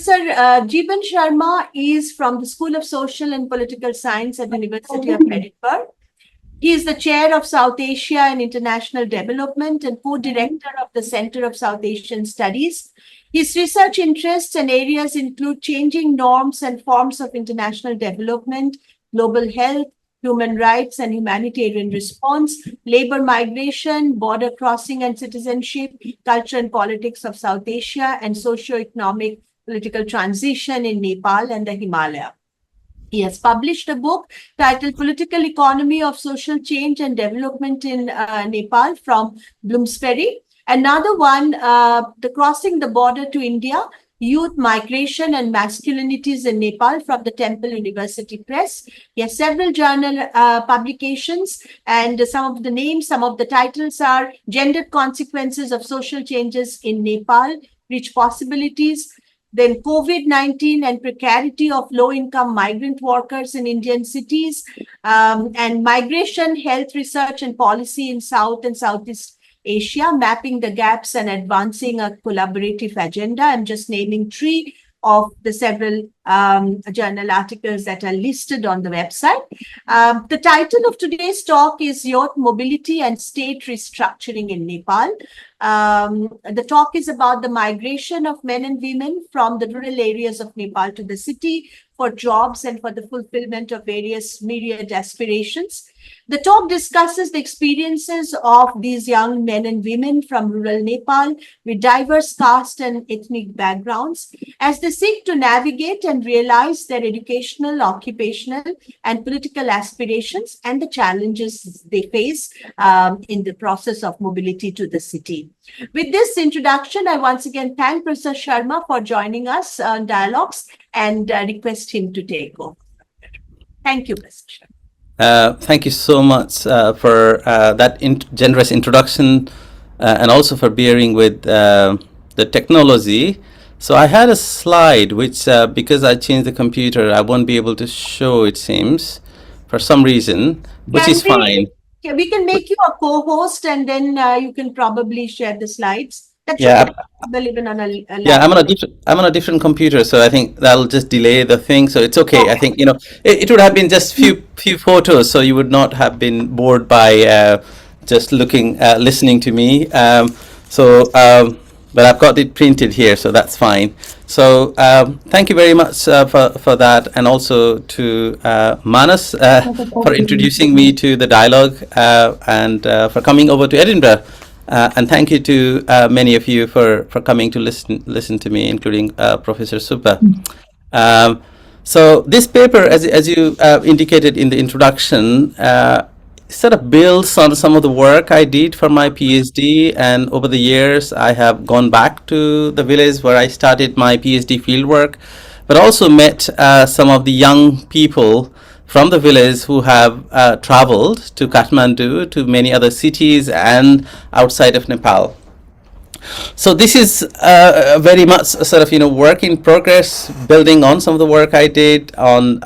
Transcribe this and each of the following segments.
Professor Jeevan Sharma is from the School of Social and Political Science at the University of Edinburgh. He is the chair of South Asia and International Development and co-director of the Center of South Asian Studies. His research interests and areas include changing norms and forms of international development, global health, human rights and humanitarian response, labor migration, border crossing and citizenship, culture and politics of South Asia, and socio-economic political transition in Nepal and the Himalaya. He has published a book titled Political Economy of Social Change and Development in Nepal from Bloomsbury. Another one, The Crossing the Border to India, Youth Migration and Masculinities in Nepal from the Temple University Press. He has several journal publications, and some of the titles are Gendered Consequences of Social Changes in Nepal, Rich Possibilities, then COVID-19 and precarity of low-income migrant workers in Indian cities, and migration, health research and policy in South and Southeast Asia, mapping the gaps and advancing a collaborative agenda. I'm just naming 3 of the several journal articles that are listed on the website. The title of today's talk is Youth Mobility and State Restructuring in Nepal. The talk is about the migration of men and women from the rural areas of Nepal to the city for jobs and for the fulfillment of various myriad aspirations. The talk discusses the experiences of these young men and women from rural Nepal with diverse caste and ethnic backgrounds as they seek to navigate and realize their educational, occupational, and political aspirations and the challenges they face in the process of mobility to the city. With this introduction, I once again thank Professor Sharma for joining us on Dialogues and request him to take over. Thank you, Professor Sharma. Thank you so much for that generous introduction and also for bearing with the technology. So I had a slide which, because I changed the computer, I won't be able to show, it seems, for some reason, which is fine. Yeah, we can make you a co-host and then you can probably share the slides. That should Yeah, be possible even on a yeah, I'm on a different computer, so I think that'll just delay the thing. So it's okay. I think it would have been just few photos, so you would not have been bored by just listening to me. But I've got it printed here, so that's fine. So thank you very much for that, and also to Manas for introducing me to the dialogue and for coming over to Edinburgh. And thank you to many of you for coming to listen to me, including Professor Supa. So this paper, as you indicated in the introduction, sort of builds on some of the work I did for my PhD, and over the years I have gone back to the village where I started my PhD fieldwork, but also met some of the young people from the village who have traveled to Kathmandu, to many other cities and outside of Nepal. So this is very much a sort of work in progress, building on some of the work I did on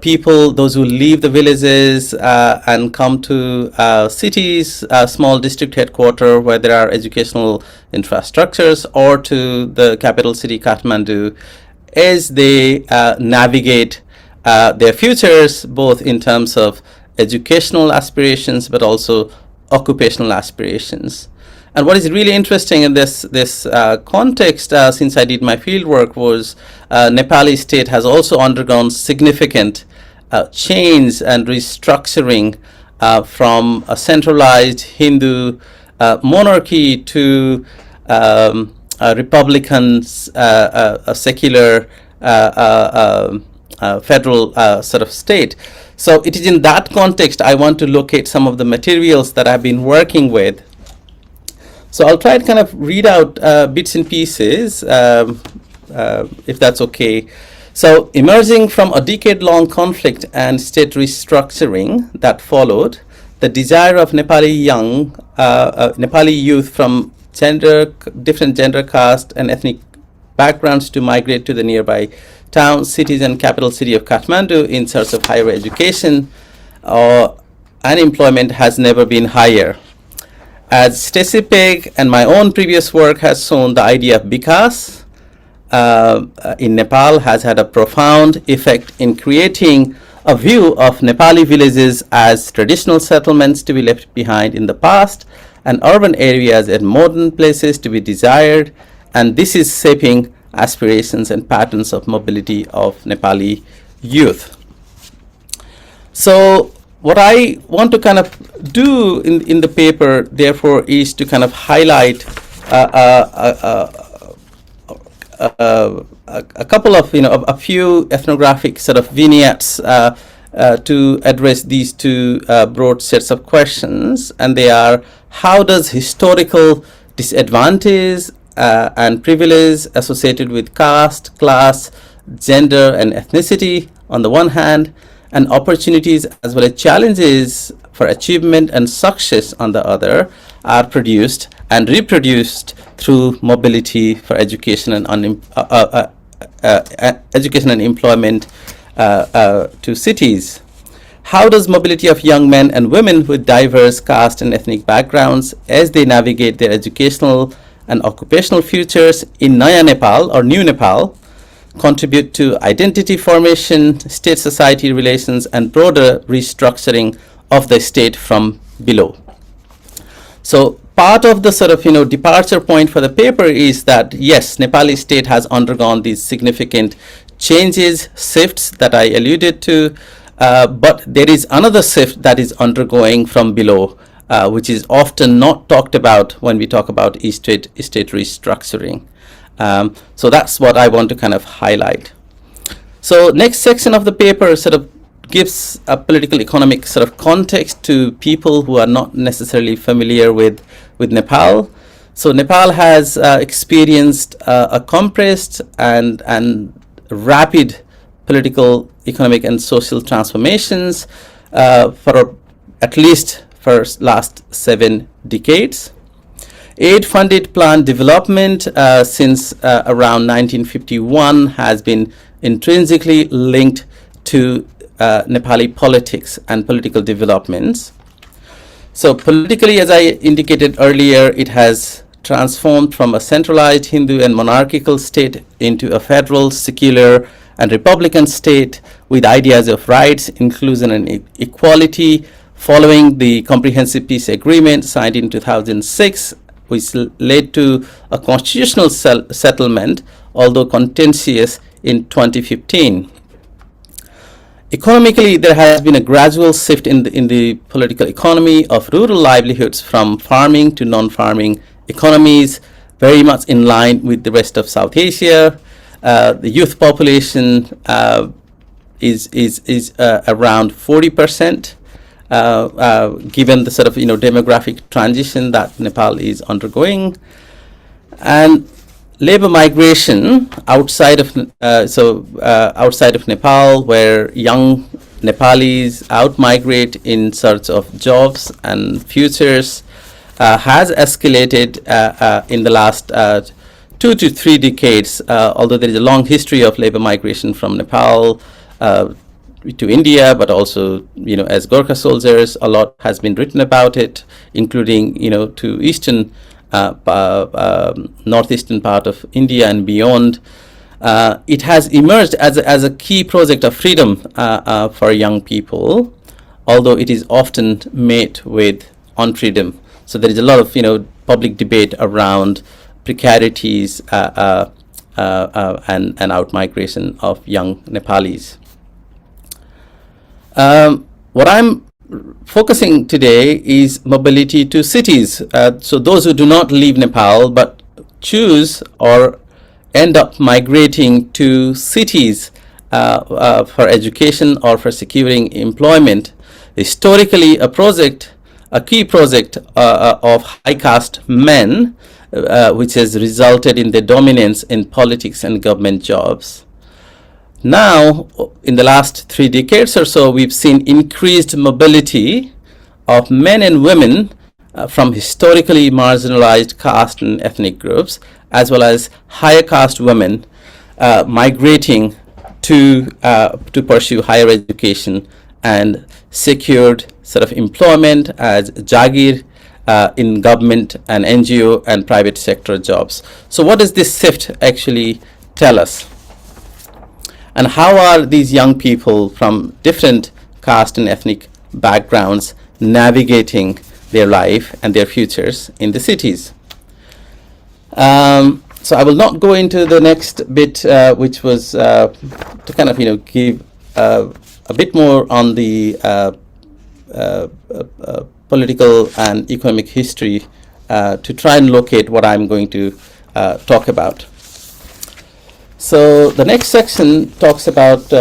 people, those who leave the villages and come to cities, small district headquarters where there are educational infrastructures, or to the capital city Kathmandu, as they navigate their futures, both in terms of educational aspirations but also occupational aspirations. And what is really interesting in this context, since I did my fieldwork, was Nepali state has also undergone significant change and restructuring from a centralized Hindu monarchy to a republican, a secular federal sort of state. So it is in that context I want to locate some of the materials that I've been working with. So I'll try to kind of read out bits and pieces, if that's okay. So emerging from a decade-long conflict and state restructuring that followed, the desire of Nepali youth from different gender, caste, and ethnic backgrounds to migrate to the nearby towns, cities, and capital city of Kathmandu in search of higher education or unemployment has never been higher. As Stacey Pegg and my own previous work has shown, the idea of Bikas, in Nepal has had a profound effect in creating a view of Nepali villages as traditional settlements to be left behind in the past and urban areas as modern places to be desired, and this is shaping aspirations and patterns of mobility of Nepali youth. So what I want to kind of do in the paper, therefore, is to kind of highlight a couple of, a few ethnographic sort of vignettes to address these two broad sets of questions, and they are: how does historical disadvantage and privilege associated with caste, class, gender, and ethnicity on the one hand, and opportunities as well as challenges for achievement and success on the other, are produced and reproduced through mobility for education and education and employment to cities? How does mobility of young men and women with diverse caste and ethnic backgrounds, as they navigate their educational and occupational futures in Naya Nepal or New Nepal, contribute to identity formation, state-society relations, and broader restructuring of the state from below? So part of the sort of, departure point for the paper is that, yes, Nepali state has undergone these significant changes, shifts that I alluded to, but there is another shift that is undergoing from below, which is often not talked about when we talk about state restructuring. So that's what I want to kind of highlight. So next section of the paper sort of gives a political economic sort of context to people who are not necessarily familiar with Nepal. So Nepal has experienced a compressed and rapid political, economic, and social transformations for at least for last 7 decades. Aid-funded plant development since around 1951 has been intrinsically linked to Nepali politics and political developments. So politically, as I indicated earlier, it has transformed from a centralized Hindu and monarchical state into a federal, secular, and republican state with ideas of rights, inclusion, and equality, following the Comprehensive Peace Agreement signed in 2006, which led to a constitutional settlement, although contentious, in 2015. Economically, there has been a gradual shift in the political economy of rural livelihoods from farming to non-farming economies, very much in line with the rest of South Asia. The youth population is around 40%, given the sort of demographic transition that Nepal is undergoing, and labor migration outside of outside of Nepal, where young Nepalis out-migrate in search of jobs and futures, has escalated in the last 2 to 3 decades, although there is a long history of labor migration from Nepal to India, but also, as Gorkha soldiers, a lot has been written about it, including, to eastern, northeastern part of India and beyond. It has emerged as a key project of freedom for young people, although it is often met with unfreedom. So there is a lot of, public debate around precarities and out-migration of young Nepalis. What I'm focusing today is mobility to cities. So those who do not leave Nepal but choose or end up migrating to cities for education or for securing employment. Historically, a key project of high caste men, which has resulted in their dominance in politics and government jobs. Now, in the last 3 decades or so, we've seen increased mobility of men and women from historically marginalized caste and ethnic groups, as well as higher caste women migrating to pursue higher education and secured sort of employment as Jagir in government and NGO and private sector jobs. So what does this shift actually tell us? And how are these young people from different caste and ethnic backgrounds navigating their life and their futures in the cities? So I will not go into the next bit, which was to kind of give a bit more on the political and economic history to try and locate what I'm going to talk about. So the next section talks about,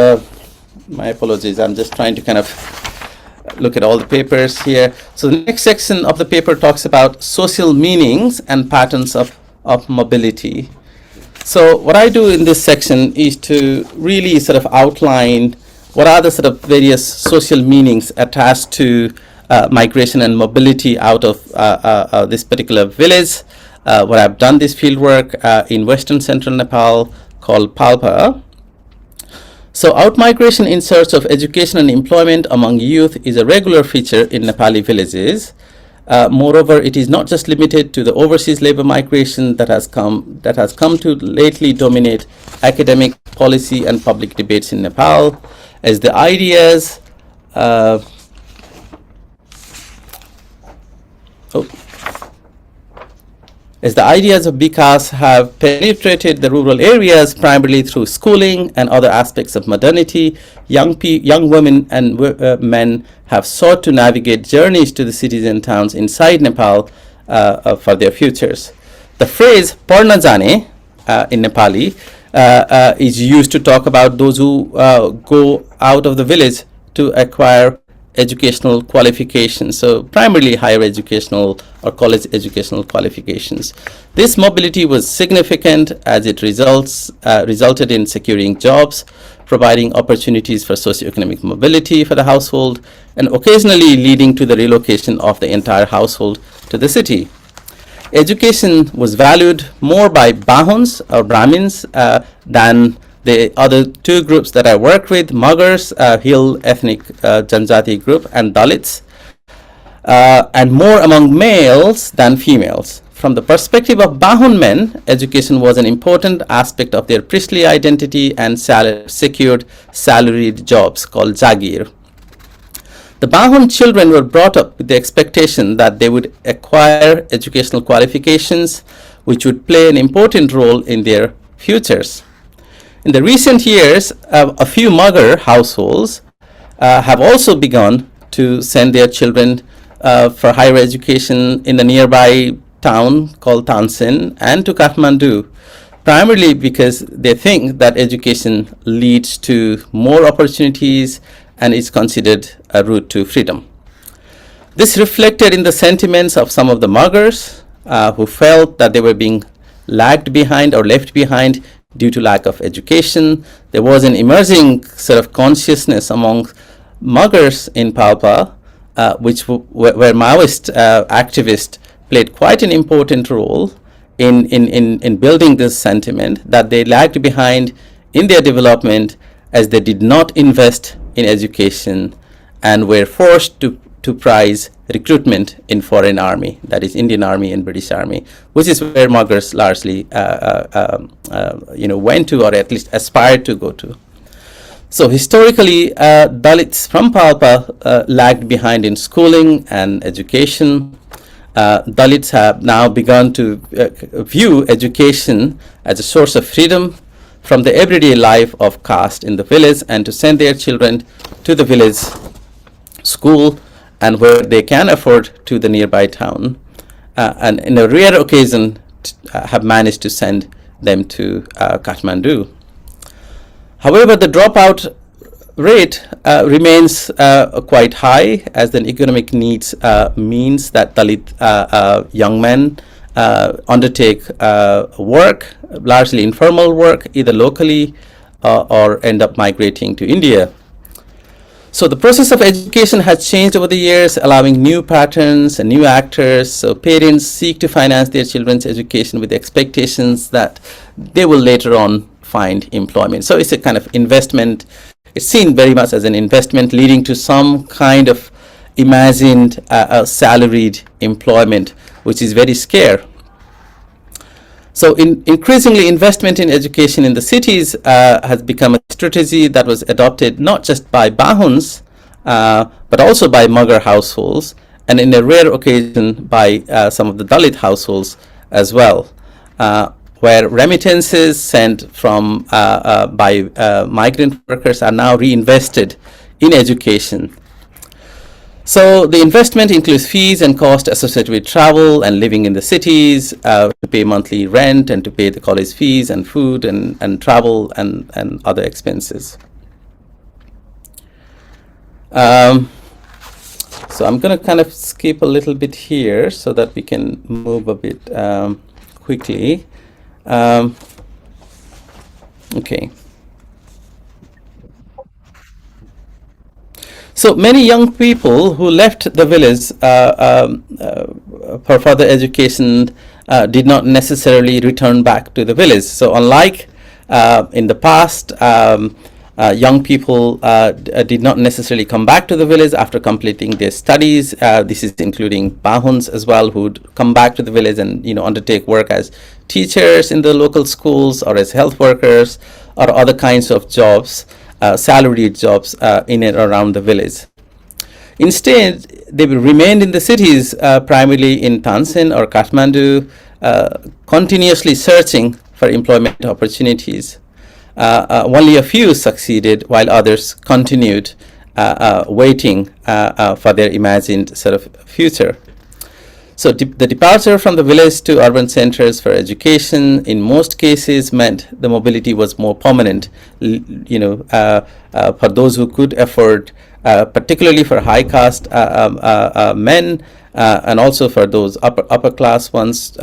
my apologies, I'm just trying to kind of look at all the papers here. So the next section of the paper talks about social meanings and patterns of mobility. So what I do in this section is to really sort of outline what are the sort of various social meanings attached to migration and mobility out of this particular village, where I've done this field work in western central Nepal called Palpa. So out-migration in search of education and employment among youth is a regular feature in Nepali villages. Moreover, it is not just limited to the overseas labor migration that has come to lately dominate academic, policy, and public debates in Nepal, as the ideas of Vikas have penetrated the rural areas primarily through schooling and other aspects of modernity, young women and men have sought to navigate journeys to the cities and towns inside Nepal for their futures. The phrase "Parna jane" in Nepali is used to talk about those who go out of the village to acquire educational qualifications, so primarily higher educational or college educational qualifications. This mobility was significant as it resulted in securing jobs, providing opportunities for socioeconomic mobility for the household, and occasionally leading to the relocation of the entire household to the city. Education was valued more by Bahuns or Brahmins than the other two groups that I work with, Muggars, Hill ethnic Janjati group, and Dalits, and more among males than females. From the perspective of Bahun men, education was an important aspect of their priestly identity and secured salaried jobs called Jagir. The Bahun children were brought up with the expectation that they would acquire educational qualifications which would play an important role in their futures. In the recent years, a few Mugger households have also begun to send their children for higher education in the nearby town called Tansen and to Kathmandu, primarily because they think that education leads to more opportunities and is considered a route to freedom. This reflected in the sentiments of some of the Muggers who felt that they were being lagged behind or left behind due to lack of education. There was an emerging sort of consciousness among Muggers in Palpa, where Maoist activists played quite an important role in building this sentiment that they lagged behind in their development as they did not invest in education and were forced to prize recruitment in foreign army, that is Indian Army and British Army, which is where Muggers largely went to, or at least aspired to go to. So historically, Dalits from Palpa lagged behind in schooling and education. Dalits have now begun to view education as a source of freedom from the everyday life of caste in the village and to send their children to the village school and where they can afford to the nearby town, and in a rare occasion have managed to send them to Kathmandu. However, the dropout rate remains quite high, as the economic needs means that Dalit young men undertake work, largely informal work, either locally or end up migrating to India. So the process of education has changed over the years, allowing new patterns and new actors. So parents seek to finance their children's education with expectations that they will later on find employment. So it's a kind of investment. It's seen very much as an investment leading to some kind of imagined salaried employment, which is very scarce. So increasingly, investment in education in the cities has become a strategy that was adopted not just by Bahuns, but also by Magar households, and in a rare occasion by some of the Dalit households as well, where remittances sent from by migrant workers are now reinvested in education. So the investment includes fees and costs associated with travel and living in the cities, to pay monthly rent and to pay the college fees and food and travel and other expenses. So I'm going to kind of skip a little bit here so that we can move a bit quickly. Okay. So many young people who left the village for further education did not necessarily return back to the village. So unlike in the past, young people did not necessarily come back to the village after completing their studies. This is including Bahuns as well, who would come back to the village and undertake work as teachers in the local schools or as health workers or other kinds of jobs. Salaried jobs in and around the village. Instead, they remained in the cities, primarily in Tansen or Kathmandu, continuously searching for employment opportunities. Only a few succeeded, while others continued waiting for their imagined sort of future. So the departure from the village to urban centers for education in most cases meant the mobility was more permanent, for those who could afford, particularly for high caste men, and also for those upper class ones,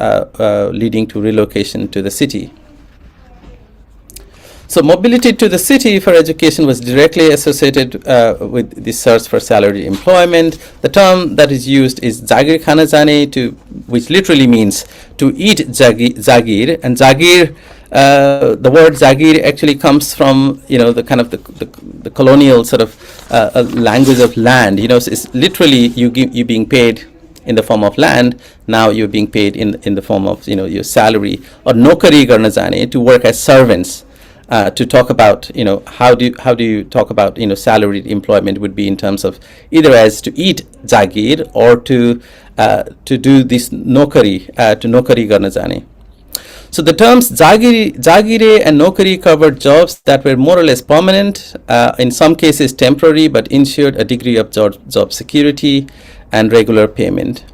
leading to relocation to the city. So mobility to the city for education was directly associated with the search for salaried employment. The term that is used is Jagir Khana Jane, which literally means to eat Jagir. And Jagir, the word Jagir actually comes from the kind of the colonial sort of language of land. So it's literally you being paid in the form of land. Now you're being paid in the form of your salary, or nokari garna jane, to work as servants. To talk about, how do you talk about, salaried employment would be in terms of either as to eat jagir or to do this nokari, to nokari garna jane. So the terms jagire and nokari covered jobs that were more or less permanent, in some cases temporary, but ensured a degree of job security and regular payment.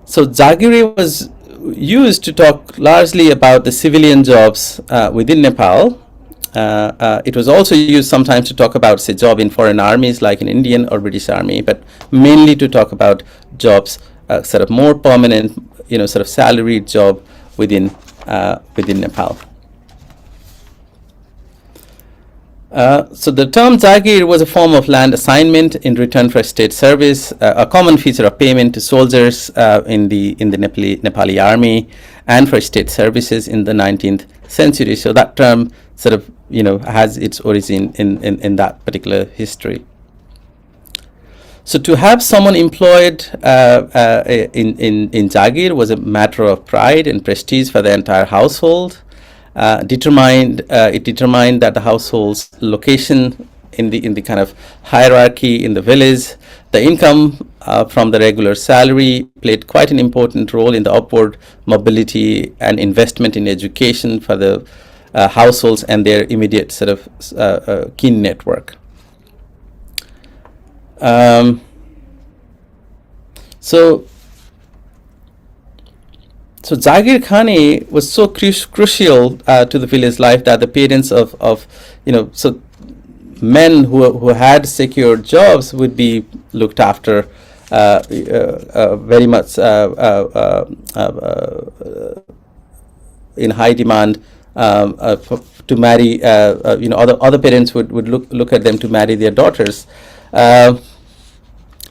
So jagire was used to talk largely about the civilian jobs within Nepal. It was also used sometimes to talk about, say, job in foreign armies like in Indian or British Army, but mainly to talk about jobs, sort of more permanent, sort of salaried job within Nepal. So the term Jagir was a form of land assignment in return for state service, a common feature of payment to soldiers in the Nepali army and for state services in the 19th century. So that term sort of has its origin in that particular history. So to have someone employed in Jagir was a matter of pride and prestige for the entire household. It determined that the household's location in the kind of hierarchy in the village. The income from the regular salary played quite an important role in the upward mobility and investment in education for the households and their immediate sort of kin network. So Jagir Khani was so crucial to the village life that the parents of so men who had secured jobs would be looked after very much in high demand to marry. Other parents would look at them to marry their daughters.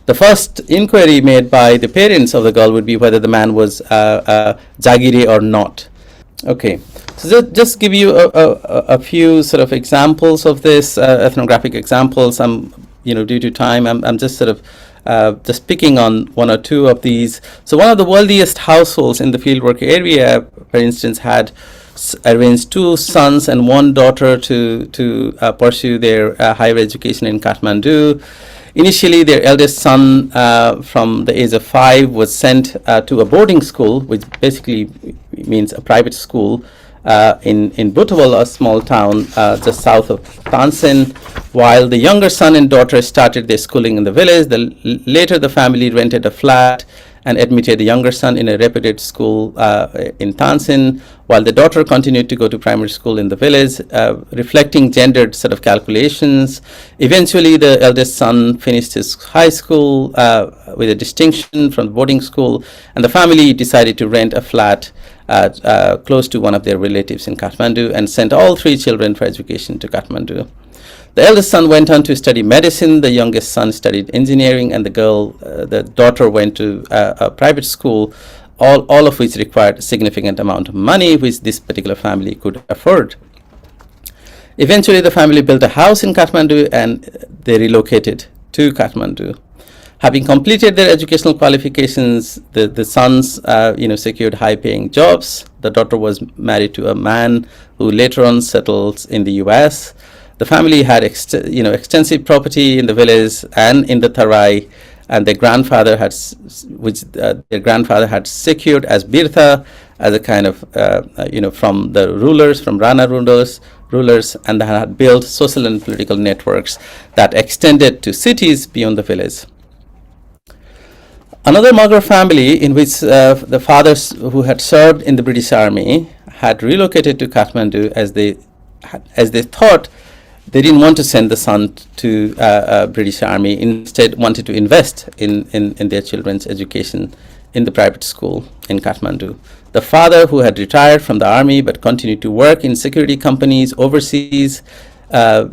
The first inquiry made by the parents of the girl would be whether the man was Jagiri or not. Okay, so just give you a few sort of examples of this, ethnographic examples. Due to time, I'm just sort of just picking on one or two of these. So one of the wealthiest households in the fieldwork area, for instance, had arranged 2 sons and 1 daughter to pursue their higher education in Kathmandu. Initially, their eldest son, from the age of 5, was sent to a boarding school, which basically means a private school, in Butawal, a small town just south of Tansin, while the younger son and daughter started their schooling in the village. Later, the family rented a flat and admitted the younger son in a reputed school in Tansin, while the daughter continued to go to primary school in the village, reflecting gendered sort of calculations. Eventually, the eldest son finished his high school with a distinction from the boarding school, and the family decided to rent a flat close to one of their relatives in Kathmandu and sent all 3 children for education to Kathmandu. The eldest son went on to study medicine, the youngest son studied engineering, and the daughter went to a private school, all of which required a significant amount of money, which this particular family could afford. Eventually, the family built a house in Kathmandu and they relocated to Kathmandu. Having completed their educational qualifications, the sons secured high-paying jobs. The daughter was married to a man who later on settled in the US. The family had extensive property in the village and in the Tarai, and their grandfather had secured as birtha, as a kind of from the rulers, from Rana rulers, and they had built social and political networks that extended to cities beyond the village. Another Magar family, in which the fathers who had served in the British Army had relocated to Kathmandu, as they thought they didn't want to send the son to British Army, instead wanted to invest in their children's education in the private school in Kathmandu. The father, who had retired from the army but continued to work in security companies overseas,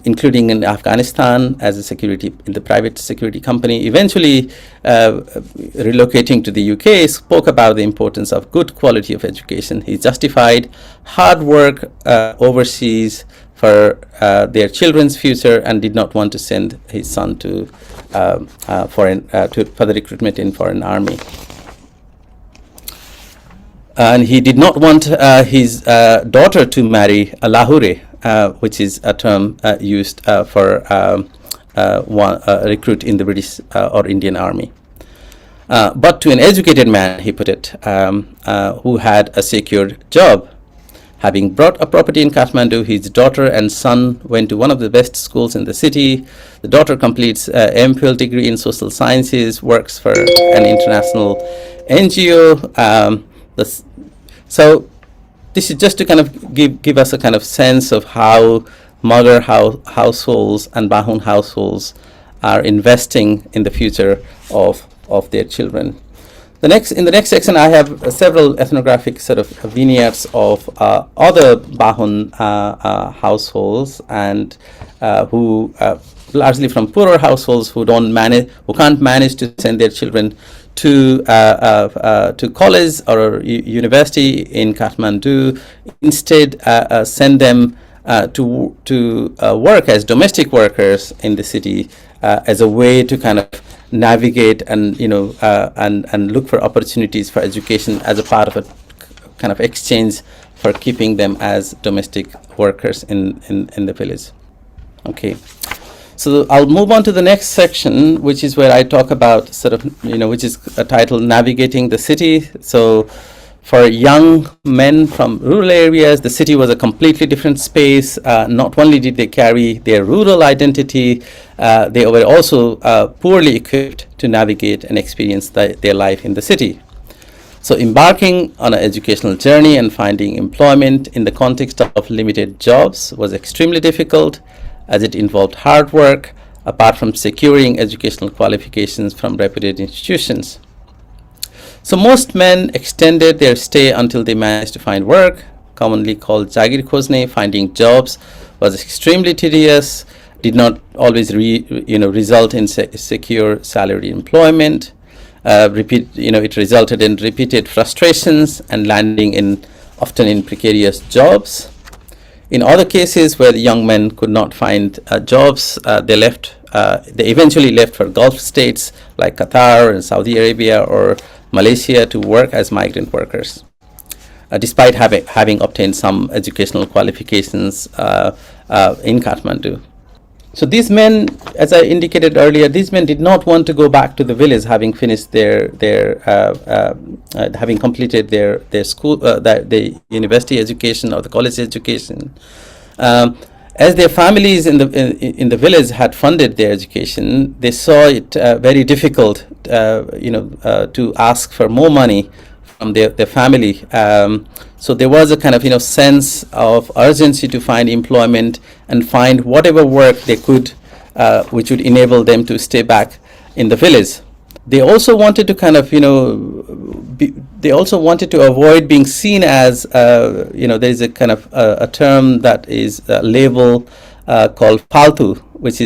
including in Afghanistan as a security in the private security company, eventually relocating to the UK, spoke about the importance of good quality of education. He justified hard work overseas for their children's future and did not want to send his son to for the recruitment in foreign army. And he did not want his daughter to marry a Lahore, which is a term used for a recruit in the British or Indian Army. But to an educated man, he put it, who had a secured job. Having bought a property in Kathmandu, his daughter and son went to one of the best schools in the city. The daughter completes an MPhil degree in social sciences, works for an international NGO. So this is just to kind of give us a kind of sense of how Magar households and Bahun households are investing in the future of their children. In the next section, I have several ethnographic sort of vignettes of other Bahun households and who largely from poorer households who can't manage to send their children to college or university in Kathmandu. Instead, send them to work as domestic workers in the city as a way to kind of navigate and and look for opportunities for education as a part of a kind of exchange for keeping them as domestic workers in the village. Okay. So I'll move on to the next section, which is where I talk about sort of, which is a title, Navigating the City. So for young men from rural areas, the city was a completely different space. Not only did they carry their rural identity, they were also poorly equipped to navigate and experience their life in the city. So embarking on an educational journey and finding employment in the context of limited jobs was extremely difficult, as it involved hard work, apart from securing educational qualifications from reputed institutions. So most men extended their stay until they managed to find work, commonly called Jagir Khojne. Finding jobs was extremely tedious, did not always result in secure salary employment. It resulted in repeated frustrations and landing often in precarious jobs. In other cases where the young men could not find jobs, they left They eventually left for Gulf states like Qatar and Saudi Arabia or Malaysia to work as migrant workers, despite having obtained some educational qualifications in Kathmandu. So these men, as I indicated earlier, these men did not want to go back to the village, having finished having completed their school, the university education or the college education. As their families in the village had funded their education, they saw it very difficult, to ask for more money from their family. So there was a kind of sense of urgency to find employment and find whatever work they could, which would enable them to stay back in the village. They also wanted to they also wanted to avoid being seen as, there is a kind of a term that is a label called paltu, which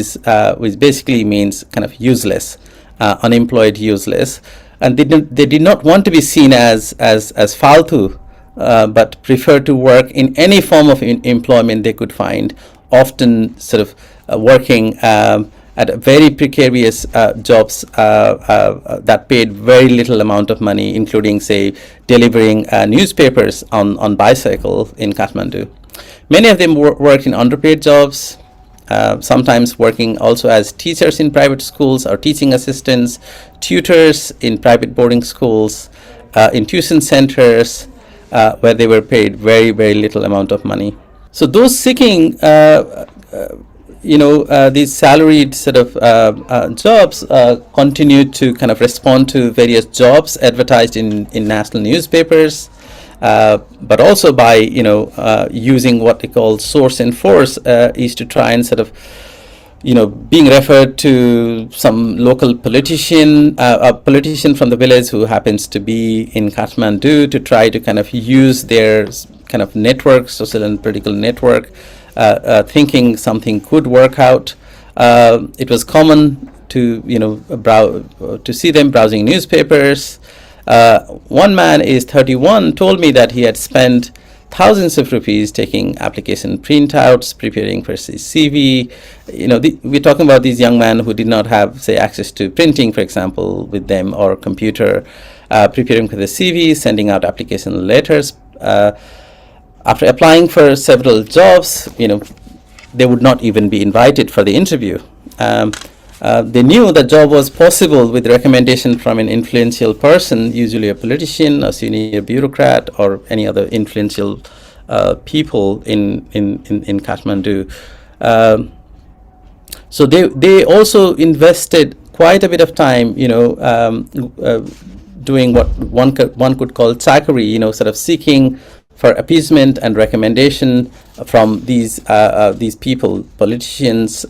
basically means kind of useless, unemployed, useless, and they did not want to be seen as faltu, but prefer to work in any form of employment they could find, often sort of working at very precarious jobs that paid very little amount of money, including, say, delivering newspapers on bicycle in Kathmandu. Many of them worked in underpaid jobs, sometimes working also as teachers in private schools or teaching assistants, tutors in private boarding schools, in tuition centers, where they were paid very, very little amount of money. So those seeking these salaried sort of jobs continued to kind of respond to various jobs advertised in national newspapers, but also by using what they call source and force, is to try and sort of being referred to some local politician, a politician from the village who happens to be in Kathmandu, to try to kind of use their kind of network, social and political network, thinking something could work out. It was common to to see them browsing newspapers. One man is 31, told me that he had spent thousands of rupees taking application printouts, preparing for his CV. We're talking about these young men who did not have, say, access to printing, for example, with them, or computer, preparing for the CV, sending out application letters. After applying for several jobs, they would not even be invited for the interview. They knew the job was possible with recommendation from an influential person, usually a politician, a senior bureaucrat, or any other influential people in Kathmandu. So they also invested quite a bit of time, doing what one could call chakery, sort of seeking for appeasement and recommendation from these people, politicians,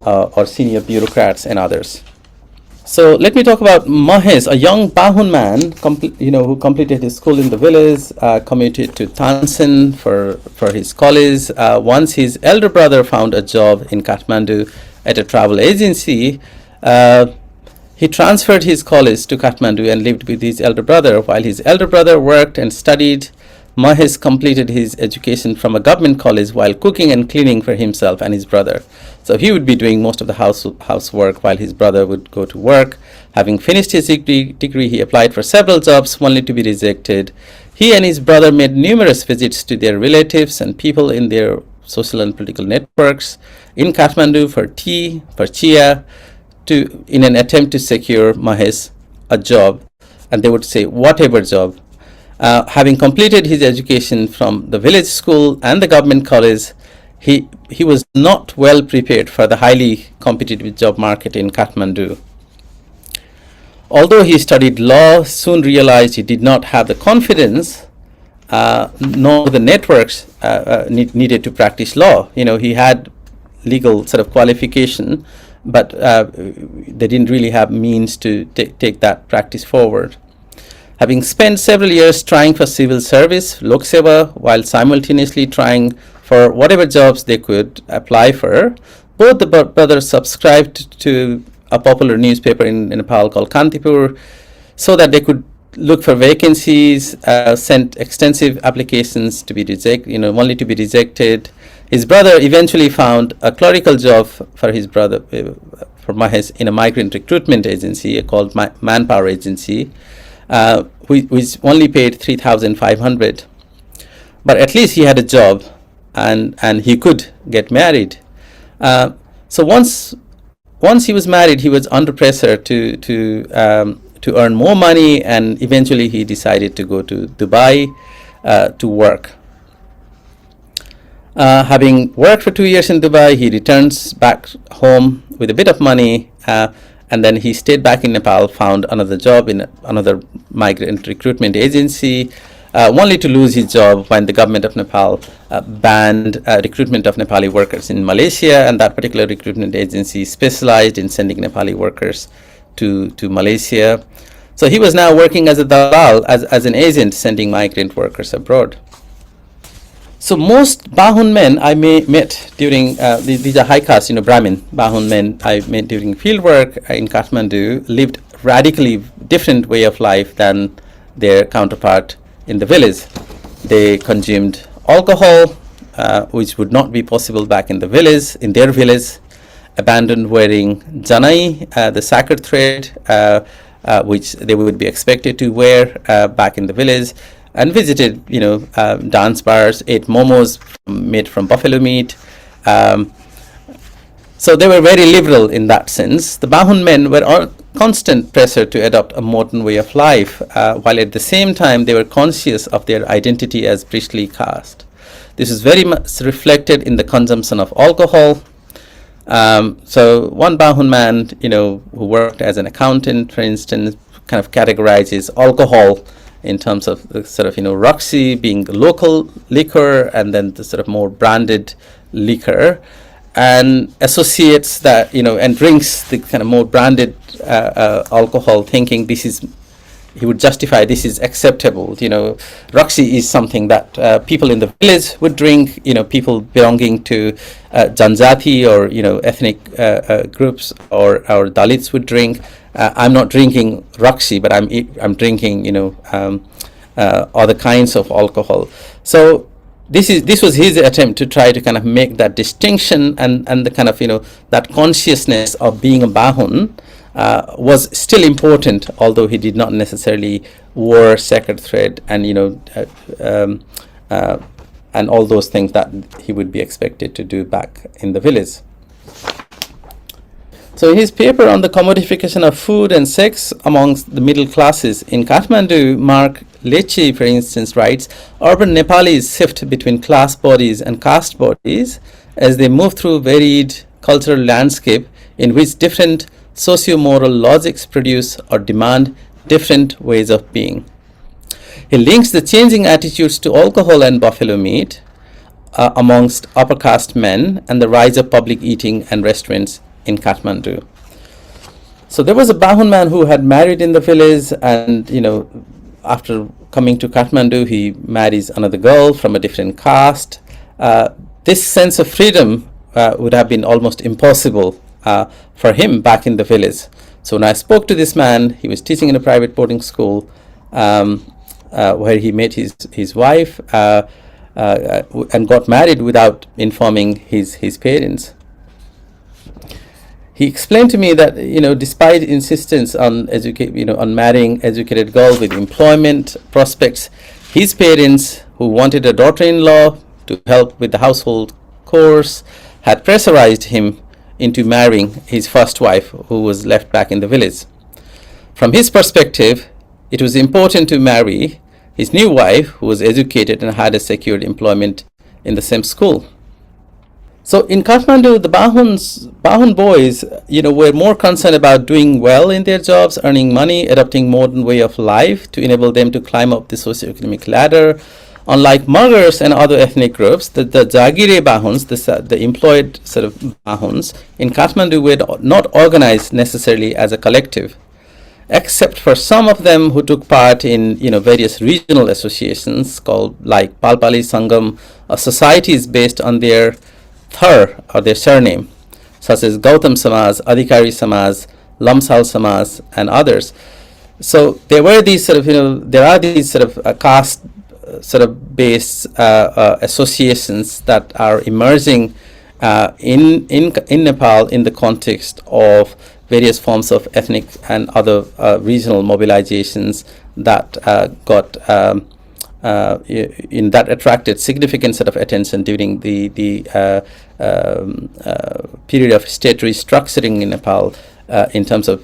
or senior bureaucrats and others. So let me talk about Mahesh, a young Pahun man, who completed his school in the village, commuted to Tansen for his college. Once his elder brother found a job in Kathmandu at a travel agency, he transferred his college to Kathmandu and lived with his elder brother. While his elder brother worked and studied, Mahesh completed his education from a government college while cooking and cleaning for himself and his brother. So he would be doing most of the housework while his brother would go to work. Having finished his degree, he applied for several jobs only to be rejected. He and his brother made numerous visits to their relatives and people in their social and political networks in Kathmandu for tea, for chia, in an attempt to secure Mahesh a job. And they would say, whatever job. Having completed his education from the village school and the government college, he was not well prepared for the highly competitive job market in Kathmandu. Although he studied law, soon realized he did not have the confidence nor the networks needed to practice law. He had legal sort of qualification, but they didn't really have means to take that practice forward. Having spent several years trying for civil service, Lok Seva, while simultaneously trying for whatever jobs they could apply for, both the brothers subscribed to a popular newspaper in Nepal called Kantipur, so that they could look for vacancies, sent extensive applications to be only to be rejected. His brother eventually found a clerical job for his brother in a migrant recruitment agency called Manpower Agency, which only paid 3,500. But at least he had a job, and he could get married. So once he was married, he was under pressure to earn more money, and eventually he decided to go to Dubai to work. Having worked for 2 years in Dubai, he returns back home with a bit of money, and then he stayed back in Nepal, found another job in another migrant recruitment agency, only to lose his job when the government of Nepal banned recruitment of Nepali workers in Malaysia, and that particular recruitment agency specialized in sending Nepali workers to Malaysia. So he was now working as a dalal, as an agent sending migrant workers abroad. So most Bahun men I met during, these are high caste, Brahmin Bahun men I met during fieldwork in Kathmandu lived radically different way of life than their counterpart in the village. They consumed alcohol, which would not be possible back in their village, abandoned wearing janai, the sacred thread, which they would be expected to wear back in the village, and visited, dance bars, ate momos made from buffalo meat. So they were very liberal in that sense. The Bahun men were on constant pressure to adopt a modern way of life, while at the same time they were conscious of their identity as priestly caste. This is very much reflected in the consumption of alcohol. So one Bahun man, who worked as an accountant, for instance, kind of categorizes alcohol in terms of the sort of, Roxy being the local liquor, and then the sort of more branded liquor, and associates that, and drinks the kind of more branded alcohol, thinking he would justify this is acceptable. Roxy is something that people in the village would drink, people belonging to Janjati or, ethnic groups or Dalits would drink. I'm not drinking Roxy, but I'm drinking, other kinds of alcohol. So this was his attempt to try to kind of make that distinction, and the kind of, that consciousness of being a Bahun was still important, although he did not necessarily wear sacred thread and, and all those things that he would be expected to do back in the village. So in his paper on the commodification of food and sex amongst the middle classes in Kathmandu, Mark Lechi, for instance, writes, urban Nepalis shift between class bodies and caste bodies as they move through varied cultural landscape in which different socio-moral logics produce or demand different ways of being. He links the changing attitudes to alcohol and buffalo meat amongst upper caste men and the rise of public eating and restaurants in Kathmandu. So there was a Bahun man who had married in the village, and after coming to Kathmandu, he marries another girl from a different caste. This sense of freedom would have been almost impossible for him back in the village. So when I spoke to this man, he was teaching in a private boarding school where he met his wife and got married without informing his parents. He explained to me that, despite insistence on on marrying educated girl with employment prospects, his parents, who wanted a daughter-in-law to help with the household chores, had pressurized him into marrying his first wife, who was left back in the village. From his perspective, it was important to marry his new wife, who was educated and had a secured employment in the same school. So in Kathmandu, the Bahun boys, were more concerned about doing well in their jobs, earning money, adopting modern way of life to enable them to climb up the socioeconomic ladder. Unlike Muggers and other ethnic groups, the Jagire Bahuns, the employed sort of Bahuns in Kathmandu were not organized necessarily as a collective, except for some of them who took part in various regional associations called like Palpali Sangam, societies based on their thar or their surname, such as Gautam Samaj, Adhikari Samaj, Lamsal Samaj, and others. So there were these sort of there are these sort of caste sort of based associations that are emerging in Nepal in the context of various forms of ethnic and other regional mobilizations that got that attracted significant sort of attention during the period of state restructuring in Nepal. In terms of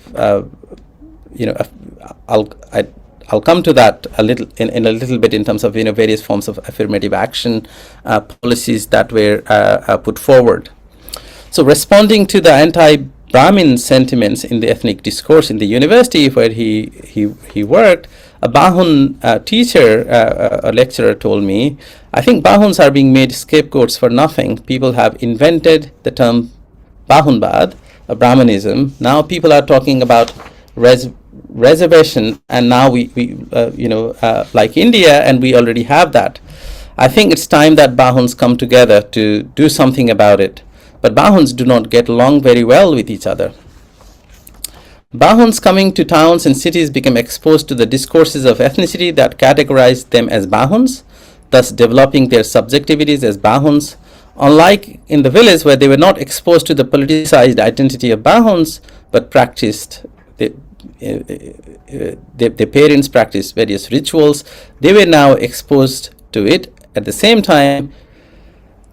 I'll come to that a little in a little bit in terms of various forms of affirmative action policies that were put forward. So responding to the anti-Brahmin sentiments in the ethnic discourse in the university where he worked, a Bahun teacher, a lecturer told me, I think Bahuns are being made scapegoats for nothing. People have invented the term Bahunbad, a Brahmanism. Now people are talking about reservation, and now we like India, and we already have that. I think it's time that Bahuns come together to do something about it. But Bahuns do not get along very well with each other. Bahuns coming to towns and cities became exposed to the discourses of ethnicity that categorized them as Bahuns, thus developing their subjectivities as Bahuns. Unlike in the village where they were not exposed to the politicized identity of Bahuns, but practiced, their parents practiced various rituals, they were now exposed to it. At the same time,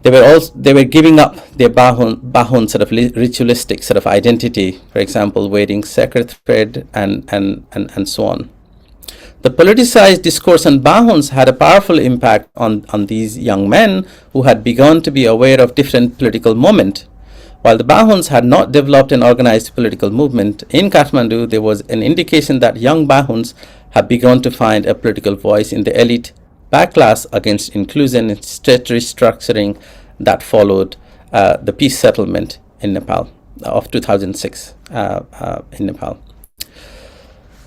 they were giving up their Bahun sort of ritualistic sort of identity, for example, wearing sacred thread and so on. The politicized discourse on Bahuns had a powerful impact on these young men who had begun to be aware of different political movement. While the Bahuns had not developed an organized political movement, in Kathmandu there was an indication that young Bahuns had begun to find a political voice in the elite backlash against inclusion and state restructuring that followed the peace settlement in Nepal of 2006 in Nepal.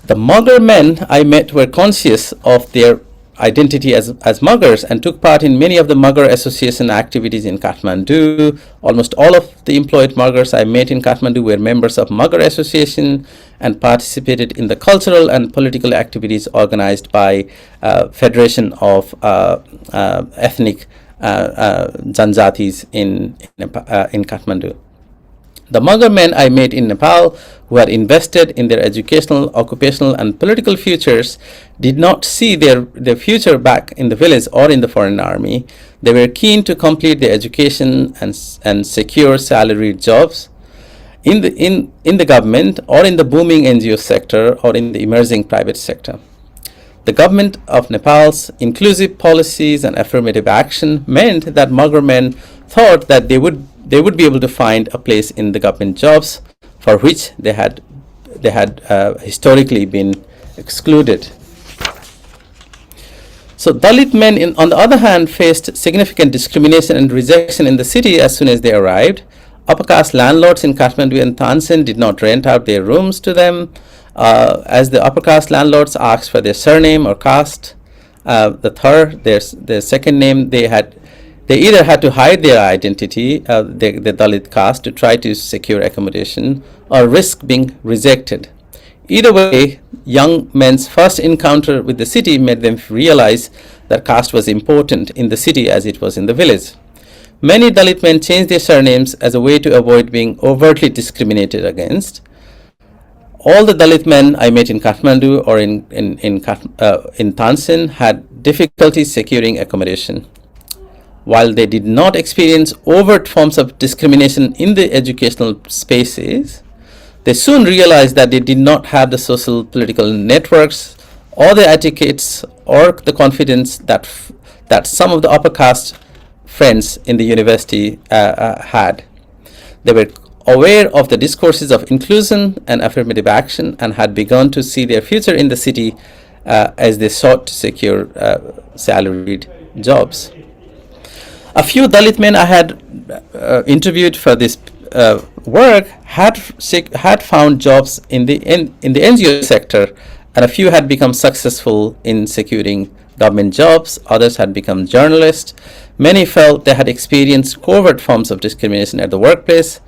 The Magar men I met were conscious of their identity as Magars and took part in many of the Magar association activities in Kathmandu. Almost all of the employed Magars I met in Kathmandu were members of Magar Association and participated in the cultural and political activities organized by Federation of Ethnic Janjatis in Kathmandu. The Magar men I met in Nepal, who had invested in their educational, occupational, and political futures, did not see their future back in the village or in the foreign army. They were keen to complete their education and secure salaried jobs in the government or in the booming NGO sector or in the emerging private sector. The government of Nepal's inclusive policies and affirmative action meant that Magar men thought that they would be able to find a place in the government jobs for which they had historically been excluded. So Dalit men, on the other hand, faced significant discrimination and rejection in the city as soon as they arrived. Upper caste landlords in Kathmandu and Tansen did not rent out their rooms to them, as the upper caste landlords asked for their surname or caste. Their second name, they either had to hide their identity, the Dalit caste, to try to secure accommodation or risk being rejected. Either way, young men's first encounter with the city made them realize that caste was important in the city as it was in the village. Many Dalit men changed their surnames as a way to avoid being overtly discriminated against. All the Dalit men I met in Kathmandu or in Tansen had difficulty securing accommodation. While they did not experience overt forms of discrimination in the educational spaces, they soon realized that they did not have the social political networks or the etiquettes or the confidence that some of the upper caste friends in the university had. They were aware of the discourses of inclusion and affirmative action and had begun to see their future in the city as they sought to secure salaried jobs. A few Dalit men I had interviewed for this work had found jobs in the NGO sector, and a few had become successful in securing government jobs. Others had become journalists. Many felt they had experienced covert forms of discrimination at the workplace,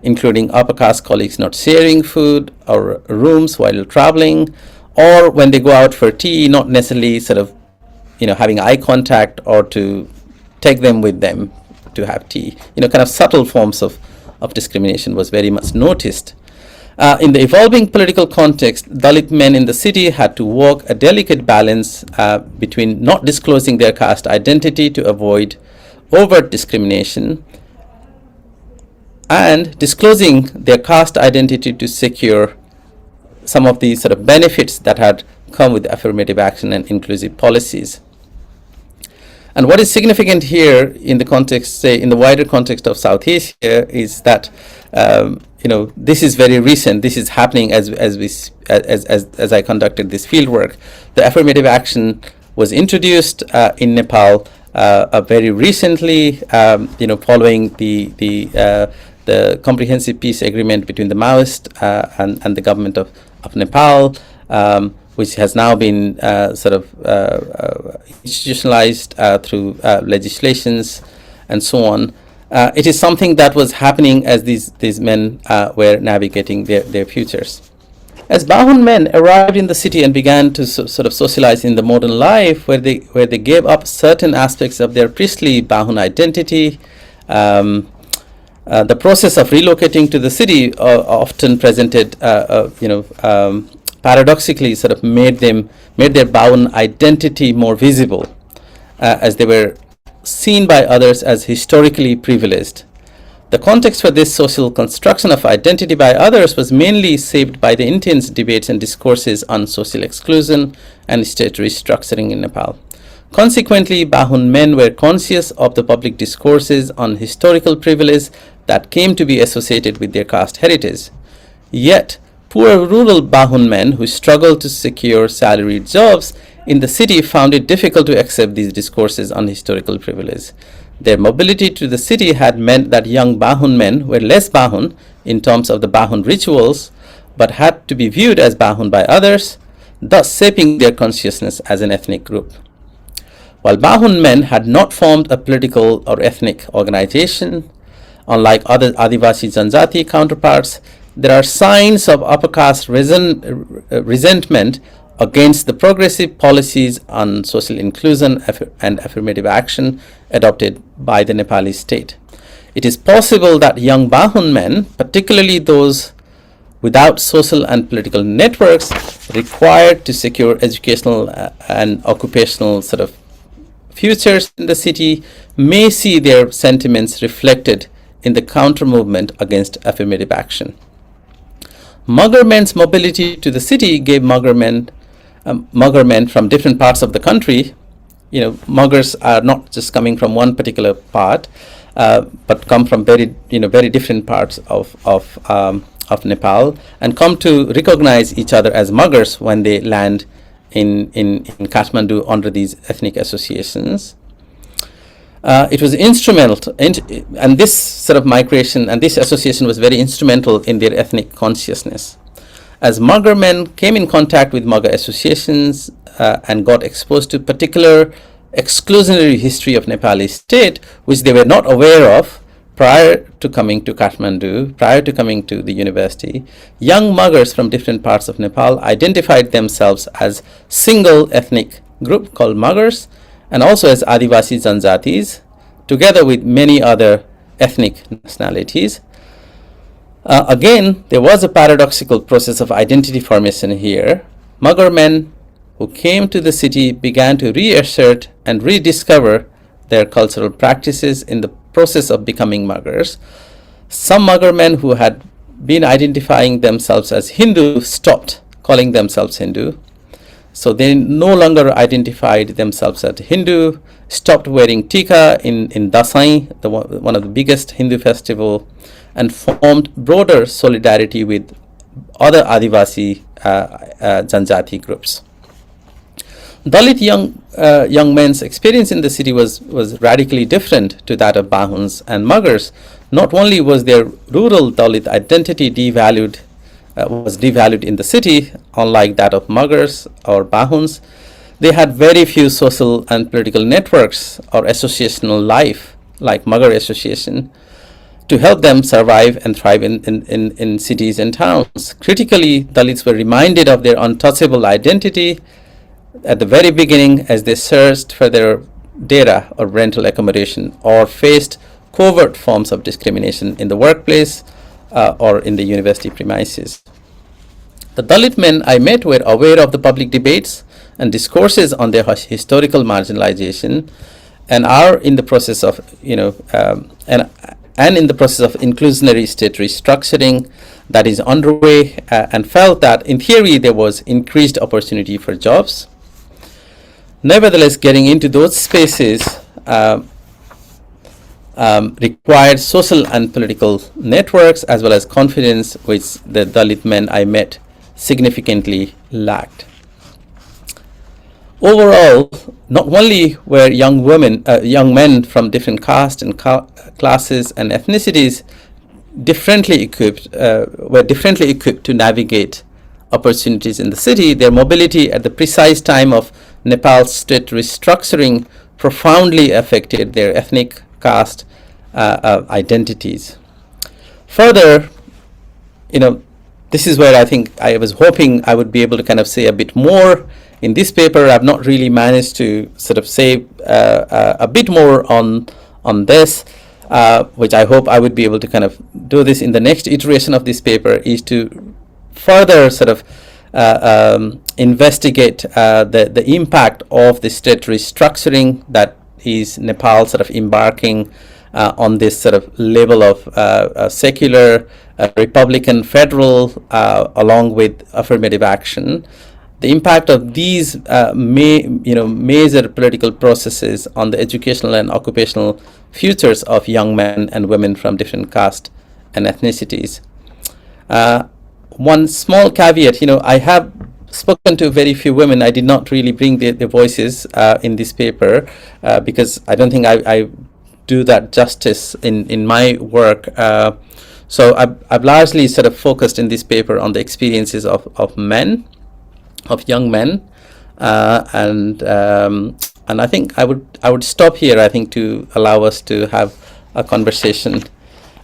including upper caste colleagues not sharing food or rooms while traveling, or when they go out for tea, not necessarily sort of having eye contact or to take them with them to have tea. Kind of subtle forms of discrimination was very much noticed. In the evolving political context, Dalit men in the city had to walk a delicate balance between not disclosing their caste identity to avoid overt discrimination and disclosing their caste identity to secure some of the sort of benefits that had come with affirmative action and inclusive policies. And what is significant here in the context, say, in the wider context of South Asia, is that this is very recent. This is happening as I conducted this fieldwork. The affirmative action was introduced in Nepal very recently, following the comprehensive peace agreement between the Maoist and the government of Nepal, which has now been institutionalized through legislations and so on. It is something that was happening as these men were navigating their futures. As Bahun men arrived in the city and began to sort of socialize in the modern life, where they gave up certain aspects of their priestly Bahun identity, the process of relocating to the city often presented, paradoxically, sort of made their Bahun identity more visible, as they were seen by others as historically privileged. The context for this social construction of identity by others was mainly shaped by the intense debates and discourses on social exclusion and state restructuring in Nepal. Consequently, Bahun men were conscious of the public discourses on historical privilege that came to be associated with their caste heritage. Yet, poor rural Bahun men who struggled to secure salaried jobs in the city found it difficult to accept these discourses on historical privilege. Their mobility to the city had meant that young Bahun men were less Bahun in terms of the Bahun rituals, but had to be viewed as Bahun by others, thus shaping their consciousness as an ethnic group. While Bahun men had not formed a political or ethnic organization, unlike other Adivasi Janjati counterparts, there are signs of upper caste resentment against the progressive policies on social inclusion and affirmative action adopted by the Nepali state. It is possible that young Bahun men, particularly those without social and political networks required to secure educational and occupational sort of futures in the city, may see their sentiments reflected in the counter movement against affirmative action. Magar men's mobility to the city gave Magar men from different parts of the country. Magars are not just coming from one particular part, but come from very different parts of Nepal, and come to recognize each other as Magars when they land in Kathmandu under these ethnic associations. It was instrumental, and this sort of migration and this association was very instrumental in their ethnic consciousness. As Magar men came in contact with Magar associations and got exposed to particular exclusionary history of Nepali state, which they were not aware of prior to coming to Kathmandu, prior to coming to the university, young Magars from different parts of Nepal identified themselves as single ethnic group called Magars, and also as Adivasi Janjatis, together with many other ethnic nationalities. Again, there was a paradoxical process of identity formation here. Magar men who came to the city began to reassert and rediscover their cultural practices in the process of becoming Magars. Some Magar men who had been identifying themselves as Hindu stopped calling themselves Hindu. So they no longer identified themselves as Hindu, stopped wearing tika in Dasai, one of the biggest Hindu festival, and formed broader solidarity with other Adivasi Janjati groups. Dalit young men's experience in the city was radically different to that of Bahuns and Magars. Not only was their rural Dalit identity was devalued in the city, unlike that of Magars or Bahuns, they had very few social and political networks or associational life, like Magar Association, to help them survive and thrive in cities and towns. Critically, Dalits were reminded of their untouchable identity at the very beginning as they searched for their data or rental accommodation, or faced covert forms of discrimination in the workplace or in the university premises. The Dalit men I met were aware of the public debates and discourses on their historical marginalization, and are in the process of, and in the process of inclusionary state restructuring that is underway, and felt that in theory there was increased opportunity for jobs. Nevertheless, getting into those spaces required social and political networks as well as confidence, which the Dalit men I met significantly lacked. Overall, not only were young men from different castes and classes and ethnicities were differently equipped to navigate opportunities in the city, their mobility at the precise time of Nepal's state restructuring profoundly affected their ethnic caste identities. Further, this is where I think I was hoping I would be able to kind of say a bit more. In this paper, I've not really managed to sort of say a bit more on this, which I hope I would be able to kind of do this in the next iteration of this paper, is to further sort of investigate the impact of the state restructuring that is Nepal sort of embarking on this sort of level of secular, Republican, federal, along with affirmative action. The impact of these major political processes on the educational and occupational futures of young men and women from different castes and ethnicities. One small caveat, I have spoken to very few women. I did not really bring their voices in this paper because I don't think I do that justice in my work. So I've largely sort of focused in this paper on the experiences of men, of young men, and I think I would stop here, I think, to allow us to have a conversation.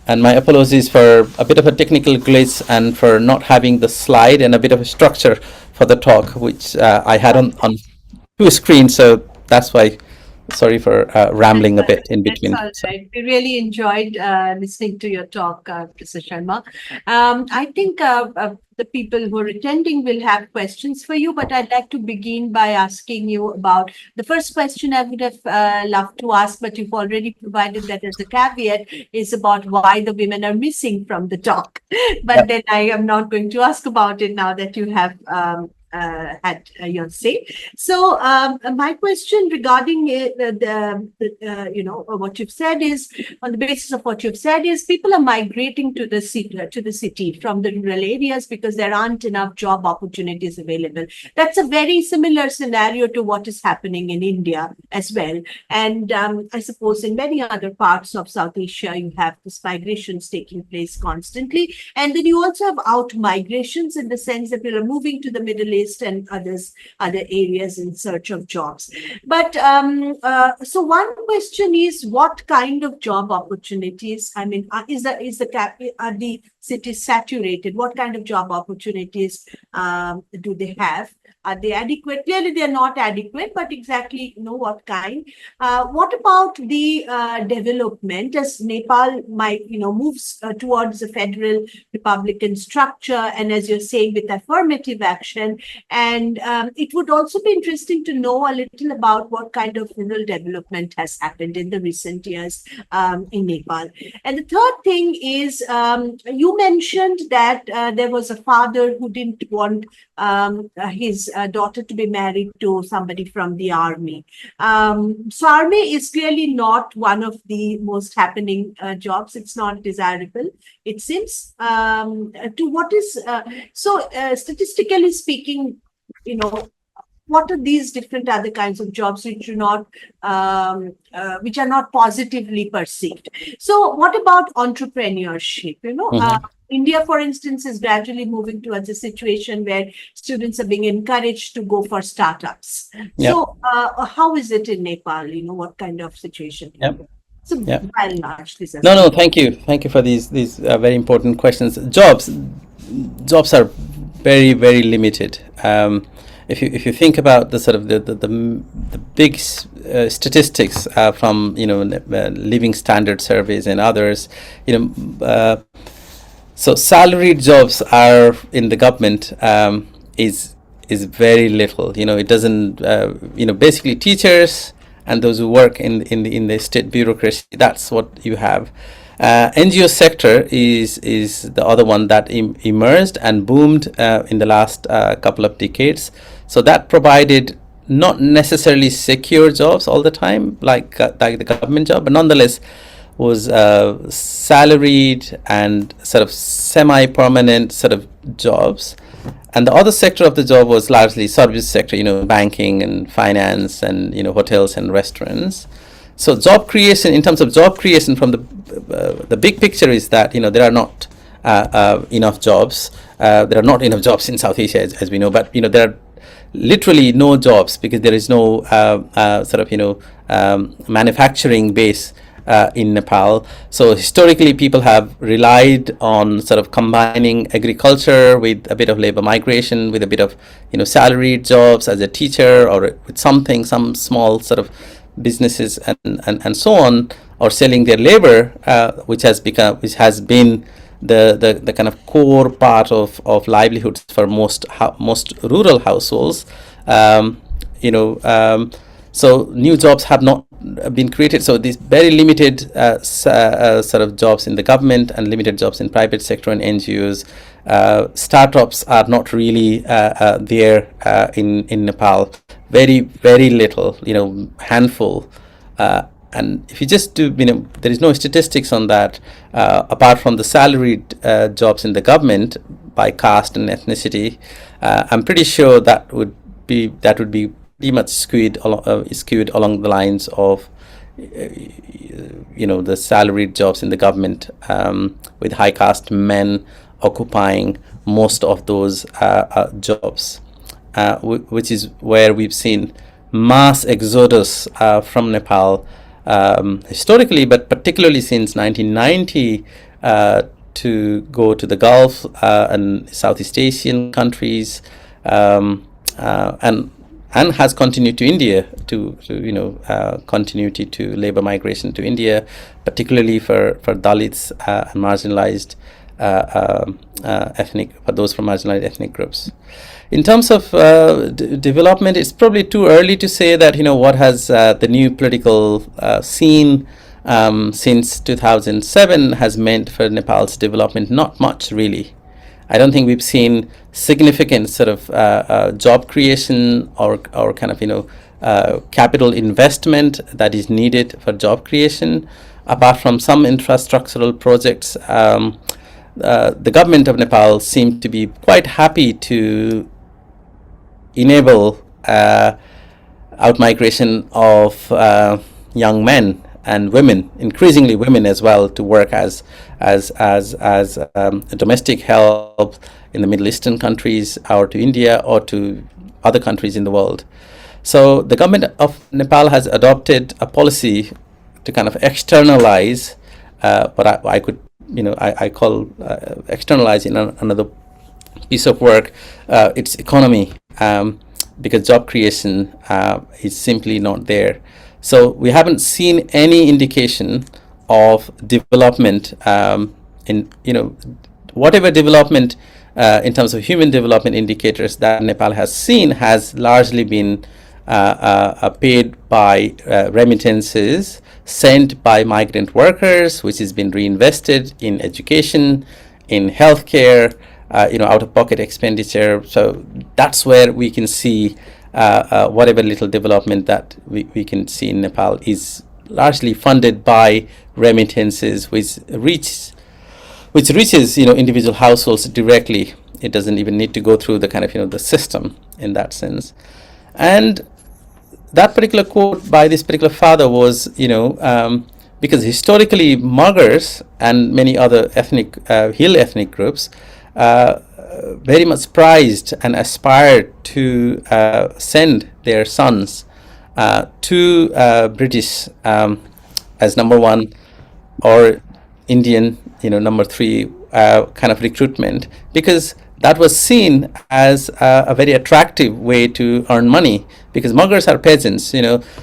And my apologies for a bit of a technical glitch and for not having the slide and a bit of a structure for the talk, which I had on two screens. So that's why, sorry for rambling a bit in between. That's all right. We really enjoyed listening to your talk, Professor Sharma. I think the people who are attending will have questions for you, but I'd like to begin by asking you about the first question I would have loved to ask, but you've already provided that as a caveat, is about why the women are missing from the talk. But then I am not going to ask about it now that you have had your say. So my question regarding what you've said is, on the basis of what you've said, is people are migrating to the city from the rural areas because there aren't enough job opportunities available. That's a very similar scenario to what is happening in India as well. And I suppose in many other parts of South Asia, you have this migrations taking place constantly. And then you also have out migrations in the sense that people are moving to the Middle East and other areas in search of jobs. But so one question is, what kind of job opportunities? I mean, are the cities saturated? What kind of job opportunities do they have? Are they adequate? Clearly, they are not adequate, but exactly what kind? What about the development as Nepal moves towards a federal republican structure, and as you're saying, with affirmative action, and it would also be interesting to know a little about what kind of rural development has happened in the recent years in Nepal. And the third thing is, you mentioned that there was a father who didn't want his daughter to be married to somebody from the army. So army is clearly not one of the most happening jobs. It's not desirable, it seems. Statistically speaking, what are these different other kinds of jobs which are not positively perceived? So what about entrepreneurship? India, for instance, is gradually moving towards a situation where students are being encouraged to go for startups. Yeah. So how is it in Nepal? What kind of situation? Yeah. So by and large, this is No, thank you for these very important questions. Jobs are very, very limited. if you think about the sort of the big statistics from living standard surveys and others, so salaried jobs are in the government is very little. It doesn't. Basically teachers and those who work in the state bureaucracy. That's what you have. NGO sector is the other one that emerged and boomed in the last couple of decades. So that provided not necessarily secure jobs all the time, like the government job, but nonetheless was salaried and sort of semi-permanent sort of jobs. And the other sector of the job was largely service sector, banking and finance and hotels and restaurants. So job creation, in terms of job creation, from the big picture is that there are not enough jobs. There are not enough jobs in South Asia, as we know, but there are literally no jobs because there is no manufacturing base in Nepal. So historically, people have relied on sort of combining agriculture with a bit of labor migration, with a bit of salaried jobs as a teacher, or with some small sort of businesses and so on, or selling their labor, which has been the kind of core part of livelihoods for most rural households. So new jobs have not been created. So these very limited sort of jobs in the government and limited jobs in private sector and NGOs. Startups are not really there in Nepal. Very, very little, handful. And if you just do, there is no statistics on that, apart from the salaried jobs in the government by caste and ethnicity. I'm pretty sure that would be pretty much skewed along the lines of the salaried jobs in the government, with high caste men occupying most of those jobs, which is where we've seen mass exodus from Nepal historically, but particularly since 1990, to go to the Gulf and Southeast Asian countries, and has continued to India, to continuity to labor migration to India, particularly for Dalits and marginalized for those from marginalized ethnic groups. In terms of development, it's probably too early to say that what has the new political scene since 2007 has meant for Nepal's development. Not much, really. I don't think we've seen significant sort of job creation or kind of capital investment that is needed for job creation, apart from some infrastructural projects. The government of Nepal seemed to be quite happy to enable outmigration of young men and women, increasingly women as well, to work as domestic help in the Middle Eastern countries, or to India, or to other countries in the world. So the government of Nepal has adopted a policy to kind of externalize what I call externalize in another piece of work, its economy, because job creation is simply not there. So we haven't seen any indication of development in whatever development in terms of human development indicators that Nepal has seen has largely been paid by remittances sent by migrant workers, which has been reinvested in education, in healthcare, out-of-pocket expenditure. So that's where we can see whatever little development that we can see in Nepal is largely funded by remittances, which reaches individual households directly. It doesn't even need to go through the kind of the system in that sense. And that particular quote by this particular father was because historically Muggers and many other hill ethnic groups very much prized and aspired to send their sons to British as number one, or Indian, number three kind of recruitment, because that was seen as a very attractive way to earn money, because muggers are peasants,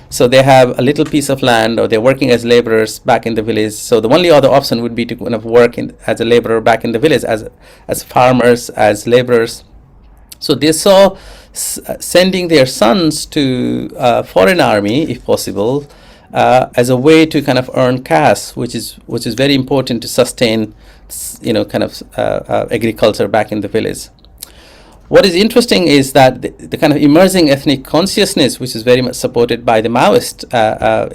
so they have a little piece of land, or they're working as laborers back in the village. So the only other option would be to kind of work as a laborer back in the village, as farmers, as laborers. So they saw sending their sons to foreign army, if possible, as a way to kind of earn cash, which is very important to sustain, kind of agriculture back in the village. What is interesting is that the kind of emerging ethnic consciousness, which is very much supported by the Maoist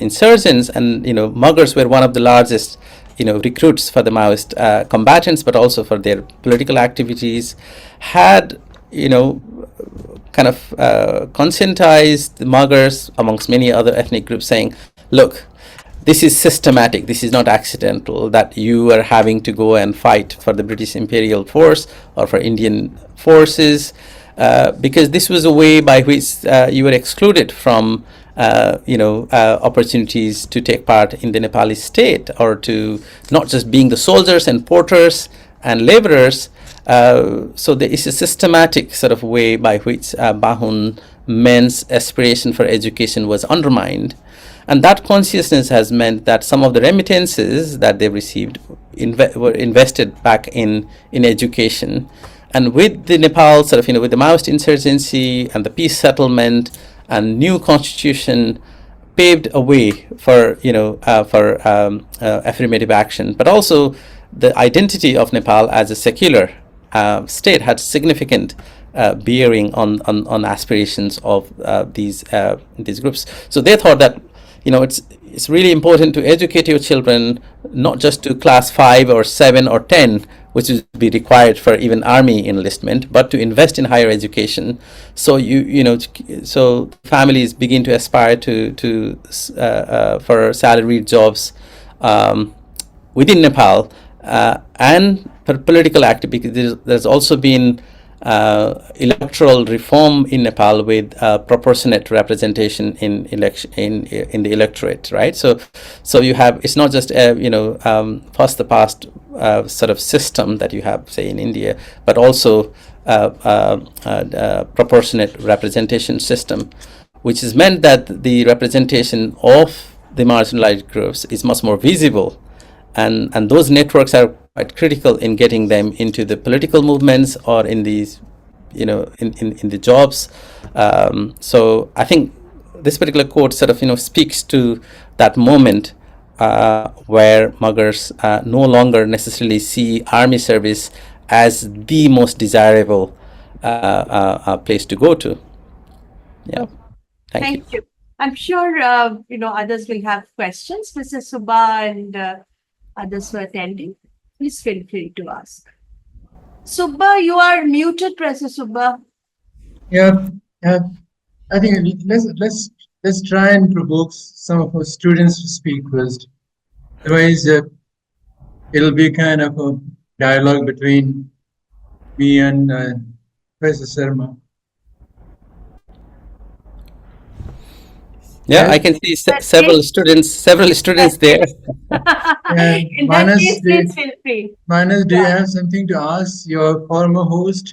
insurgents, and muggers were one of the largest recruits for the Maoist combatants, but also for their political activities, had kind of conscientized the muggers amongst many other ethnic groups, saying, look, this is systematic, this is not accidental, that you are having to go and fight for the British Imperial Force or for Indian forces, because this was a way by which you were excluded from opportunities to take part in the Nepali state, or to not just being the soldiers and porters and laborers. So there is a systematic sort of way by which Bahun men's aspiration for education was undermined. And that consciousness has meant that some of the remittances that they received were invested back in education. And with the Nepal sort of, with the Maoist insurgency and the peace settlement and new constitution, paved a way for, affirmative action. But also the identity of Nepal as a secular state had significant bearing on aspirations of these groups. So they thought that it's really important to educate your children, not just to class 5 or 7 or 10, which would be required for even army enlistment, but to invest in higher education. So so families begin to aspire to for salaried jobs within Nepal, and for political activity. There's also been electoral reform in Nepal with proportionate representation in the electorate, right? So you have, it's not just first the past sort of system that you have, say, in India, but also proportionate representation system, which has meant that the representation of the marginalized groups is much more visible, and those networks are quite critical in getting them into the political movements or in these, in the jobs. So I think this particular quote sort of, speaks to that moment where muggers no longer necessarily see army service as the most desirable place to go to. Yeah. Thank you. I'm sure, others will have questions. Mrs. Subha and others who are attending, please feel free to ask. Subba, you are muted, Professor Subba. Yeah, I think let's try and provoke some of our students to speak first. Otherwise, it'll be kind of a dialogue between me and Professor Sharma. Yeah, I can see several students there. Manas, please feel free. Manas, do you have something to ask your former host?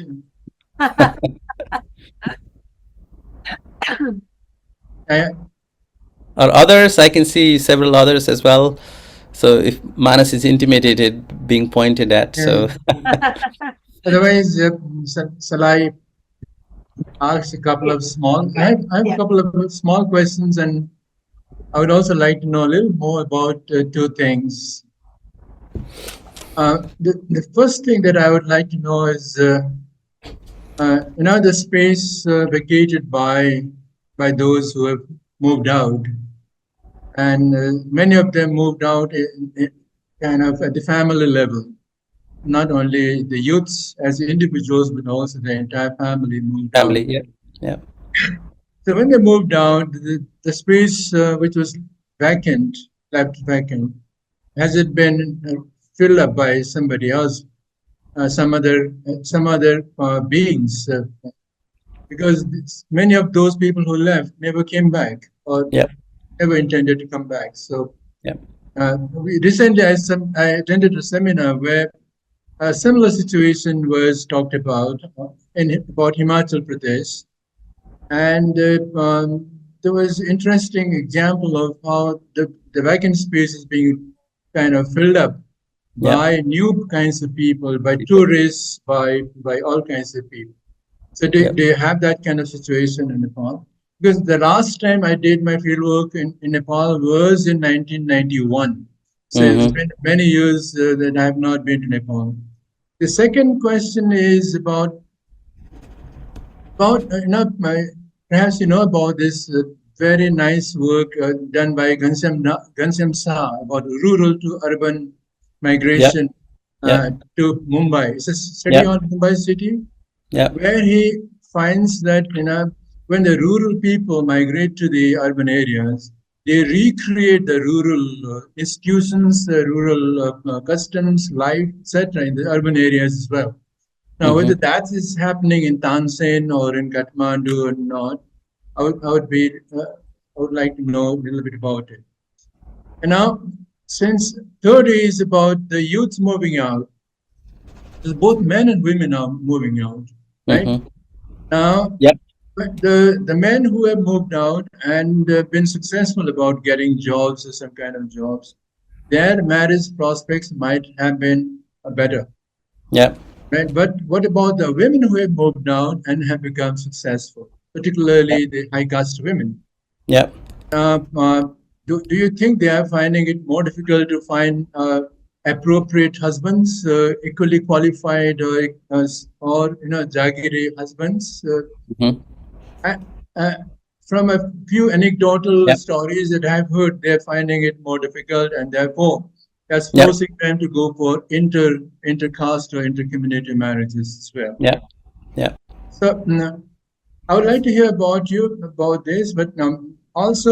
Or others, I can see several others as well. So if Manas is intimidated being pointed at, so. Otherwise, shall I ask a couple of small? I have a couple of small questions, and I would also like to know a little more about two things. The first thing that I would like to know is, the space vacated by those who have moved out, and many of them moved out kind of at the family level. Not only the youths as individuals, but also the entire family moved out. Yeah. So when they moved out, the space which was left vacant, has it been filled up by somebody else, some other beings? Because many of those people who left never came back, or never intended to come back. So recently I attended a seminar where a similar situation was talked about about Himachal Pradesh, and there was interesting example of how the vacant space is being kind of filled up Yeah. by new kinds of people, by tourists, by all kinds of people. So Yeah. do you have that kind of situation in Nepal? Because the last time I did my fieldwork in Nepal was in 1991. So it's Mm-hmm. been many years that I have not been to Nepal. The second question is about perhaps you know about this very nice work done by Ghanshyam Shah about rural to urban Yeah. migration Yeah. to Mumbai. It's a study Yeah. on Mumbai city Yeah. where he finds that when the rural people migrate to the urban areas, they recreate the rural institutions, the rural customs, life, etc., in the urban areas as well. Now, whether Mm-hmm. that is happening in Tansen or in Kathmandu or not, I would like to know a little bit about it. And now, since third is about the youth moving out, both men and women are moving out, right? Mm-hmm. Now, Yeah. but the men who have moved out and been successful about getting jobs or some kind of jobs, their marriage prospects might have been better, Yeah. right? But what about the women who have moved out and have become successful, Yeah. particularly the high caste women? Yeah. Uh, uh, do you think they are finding it more difficult to find appropriate husbands, equally qualified, or jagiri husbands? Mm-hmm. Uh, uh, from a few anecdotal Yeah. stories that I've heard, they're finding it more difficult, and therefore that's Yeah. forcing them to go for intercaste or intercommunity marriages as well. Yeah. Yeah. So I would like to hear about you about this, but also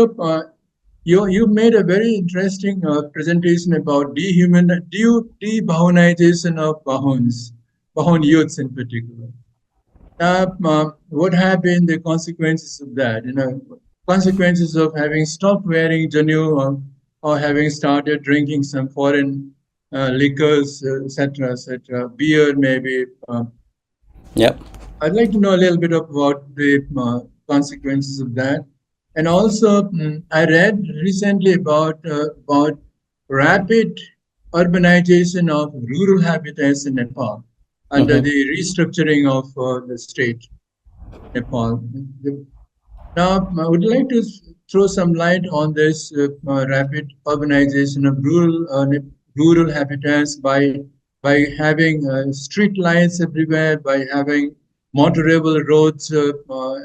you made a very interesting presentation about debahunization of Bahun youths in particular. What have been the consequences of that? Consequences of having stopped wearing janu or having started drinking some foreign liquors, etc., etc., beer maybe. Yeah. I'd like to know a little bit about the consequences of that. And also, I read recently about rapid urbanization of rural habitats in Nepal under Mm-hmm. the restructuring of the state, Nepal. Now, I would like to throw some light on this rapid urbanization of rural habitats by having street lights everywhere, by having motorable roads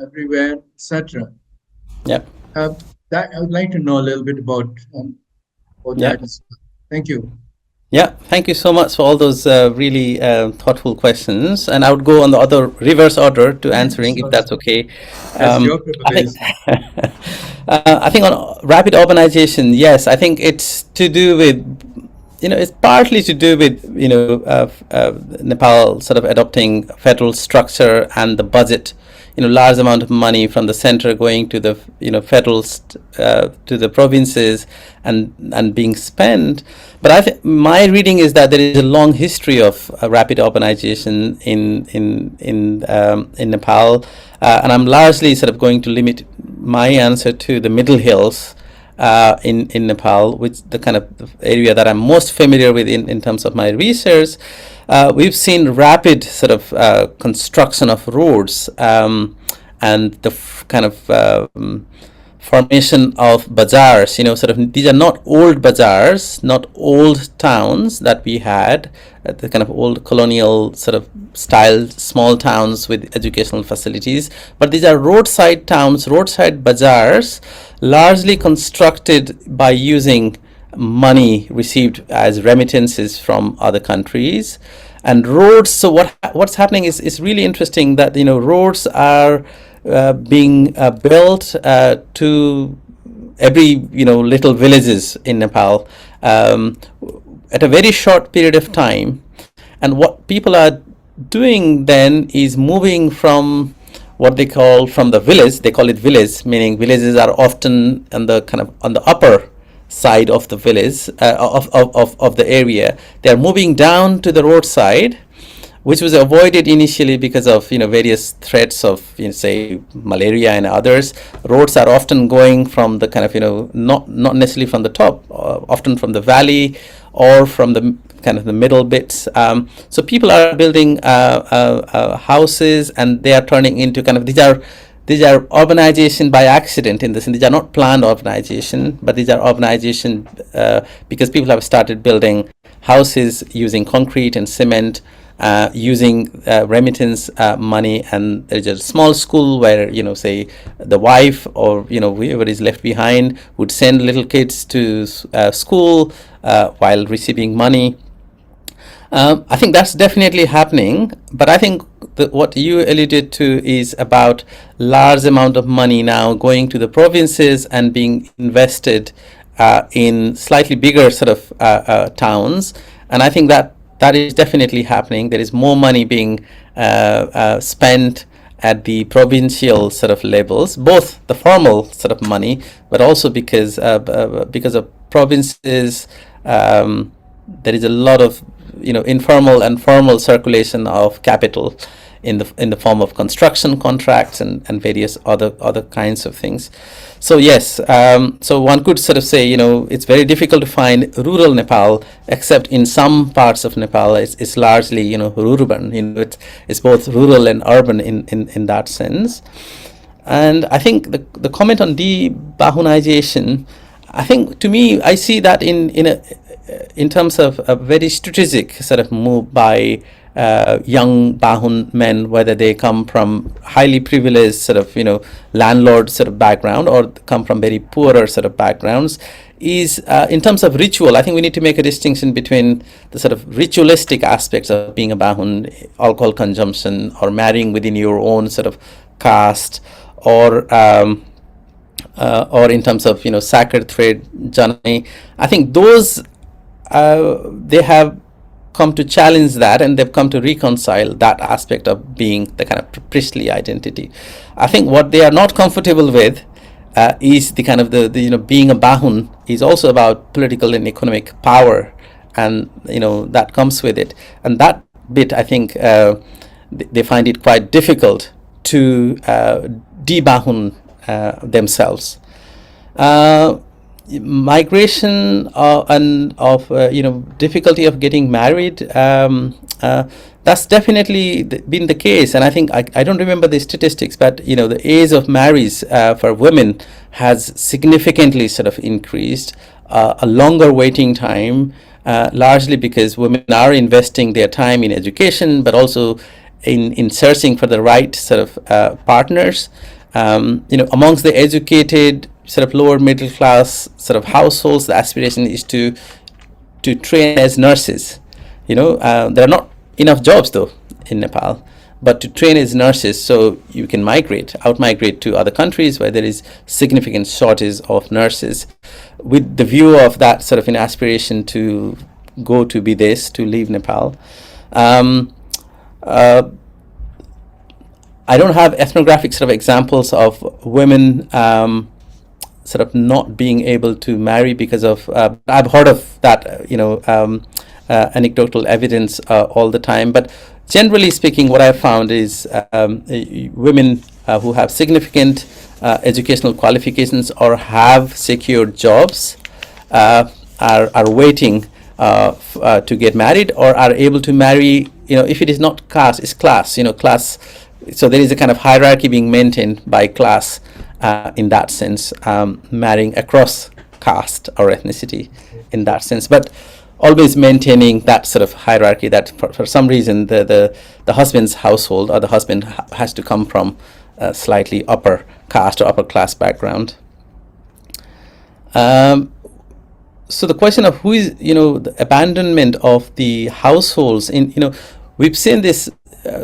everywhere, etc. Yeah. Uh, that I would like to know a little bit about Yeah. that as well. Thank you. Yeah, thank you so much for all those really thoughtful questions. And I would go on the other reverse order to answering, if Sure, that's sure. okay. That's your I think preparation. I think on rapid urbanization, yes, I think it's to do with, it's partly to do with, Nepal sort of adopting federal structure and the budget, large amount of money from the center going to the, to the provinces and being spent. But my reading is that there is a long history of rapid urbanization in Nepal, and I'm largely sort of going to limit my answer to the Middle Hills in Nepal, which the kind of area that I'm most familiar with in terms of my research. We've seen rapid sort of construction of roads and the kind of formation of bazaars. Sort of these are not old bazaars, not old towns that we had, the kind of old colonial sort of style small towns with educational facilities, but these are roadside towns, roadside bazaars, largely constructed by using money received as remittances from other countries. And roads, so what's happening is really interesting, that roads are being built to every little villages in Nepal at a very short period of time. And what people are doing then is moving from what they call from the village. They call it village, meaning villages are often on the kind of on the upper side of the village, of the area. They're moving down to the roadside, which was avoided initially because of various threats of say malaria and others. Roads are often going from the kind of not necessarily from the top, often from the valley or from the kind of the middle bits. So people are building houses, and they are turning into kind of these are urbanization by accident, in the sense these are not planned urbanization, but these are urbanization because people have started building houses using concrete and cement, using remittance money, and there's a small school where say the wife or whoever is left behind would send little kids to school while receiving money. I think that's definitely happening, but I think what you alluded to is about large amount of money now going to the provinces and being invested in slightly bigger sort of towns, and I think that is definitely happening. There is more money being spent at the provincial sort of levels, both the formal sort of money, but also because of provinces, there is a lot of informal and formal circulation of capital in the form of construction contracts and various other kinds of things. So yes, so one could sort of say it's very difficult to find rural Nepal, except in some parts of Nepal it's largely urban. It's both rural and urban in that sense. And I think the comment on de-Bahunization, I think, to me, I see that in terms of a very strategic sort of move by young Bahun men, whether they come from highly privileged sort of landlord sort of background or come from very poorer sort of backgrounds, is in terms of ritual. I think we need to make a distinction between the sort of ritualistic aspects of being a Bahun, alcohol consumption or marrying within your own sort of caste, or in terms of sacred thread journey. I think those they have come to challenge that, and they've come to reconcile that aspect of being the kind of priestly identity. I think what they are not comfortable with is the kind of the being a Bahun is also about political and economic power, and that comes with it, and that bit I think they find it quite difficult to de-Bahun themselves. Migration and of difficulty of getting married, that's definitely been the case, and I think I don't remember the statistics, but the age of marriage for women has significantly sort of increased, a longer waiting time, largely because women are investing their time in education, but also in searching for the right sort of partners. Amongst the educated sort of lower middle class sort of households, the aspiration is to train as nurses. There are not enough jobs though in Nepal, but to train as nurses so you can out migrate to other countries where there is significant shortage of nurses, with the view of that sort of an aspiration to go to Bidesh, to leave Nepal. I don't have ethnographic sort of examples of women sort of not being able to marry because of, I've heard of that, anecdotal evidence all the time. But generally speaking, what I've found is women who have significant educational qualifications or have secured jobs are waiting to get married, or are able to marry, if it is not caste, it's class, class. So there is a kind of hierarchy being maintained by class in that sense, marrying across caste or ethnicity in that sense, but always maintaining that sort of hierarchy that for some reason the husband's household or the husband has to come from a slightly upper caste or upper class background. So the question of who is, the abandonment of the households we've seen this.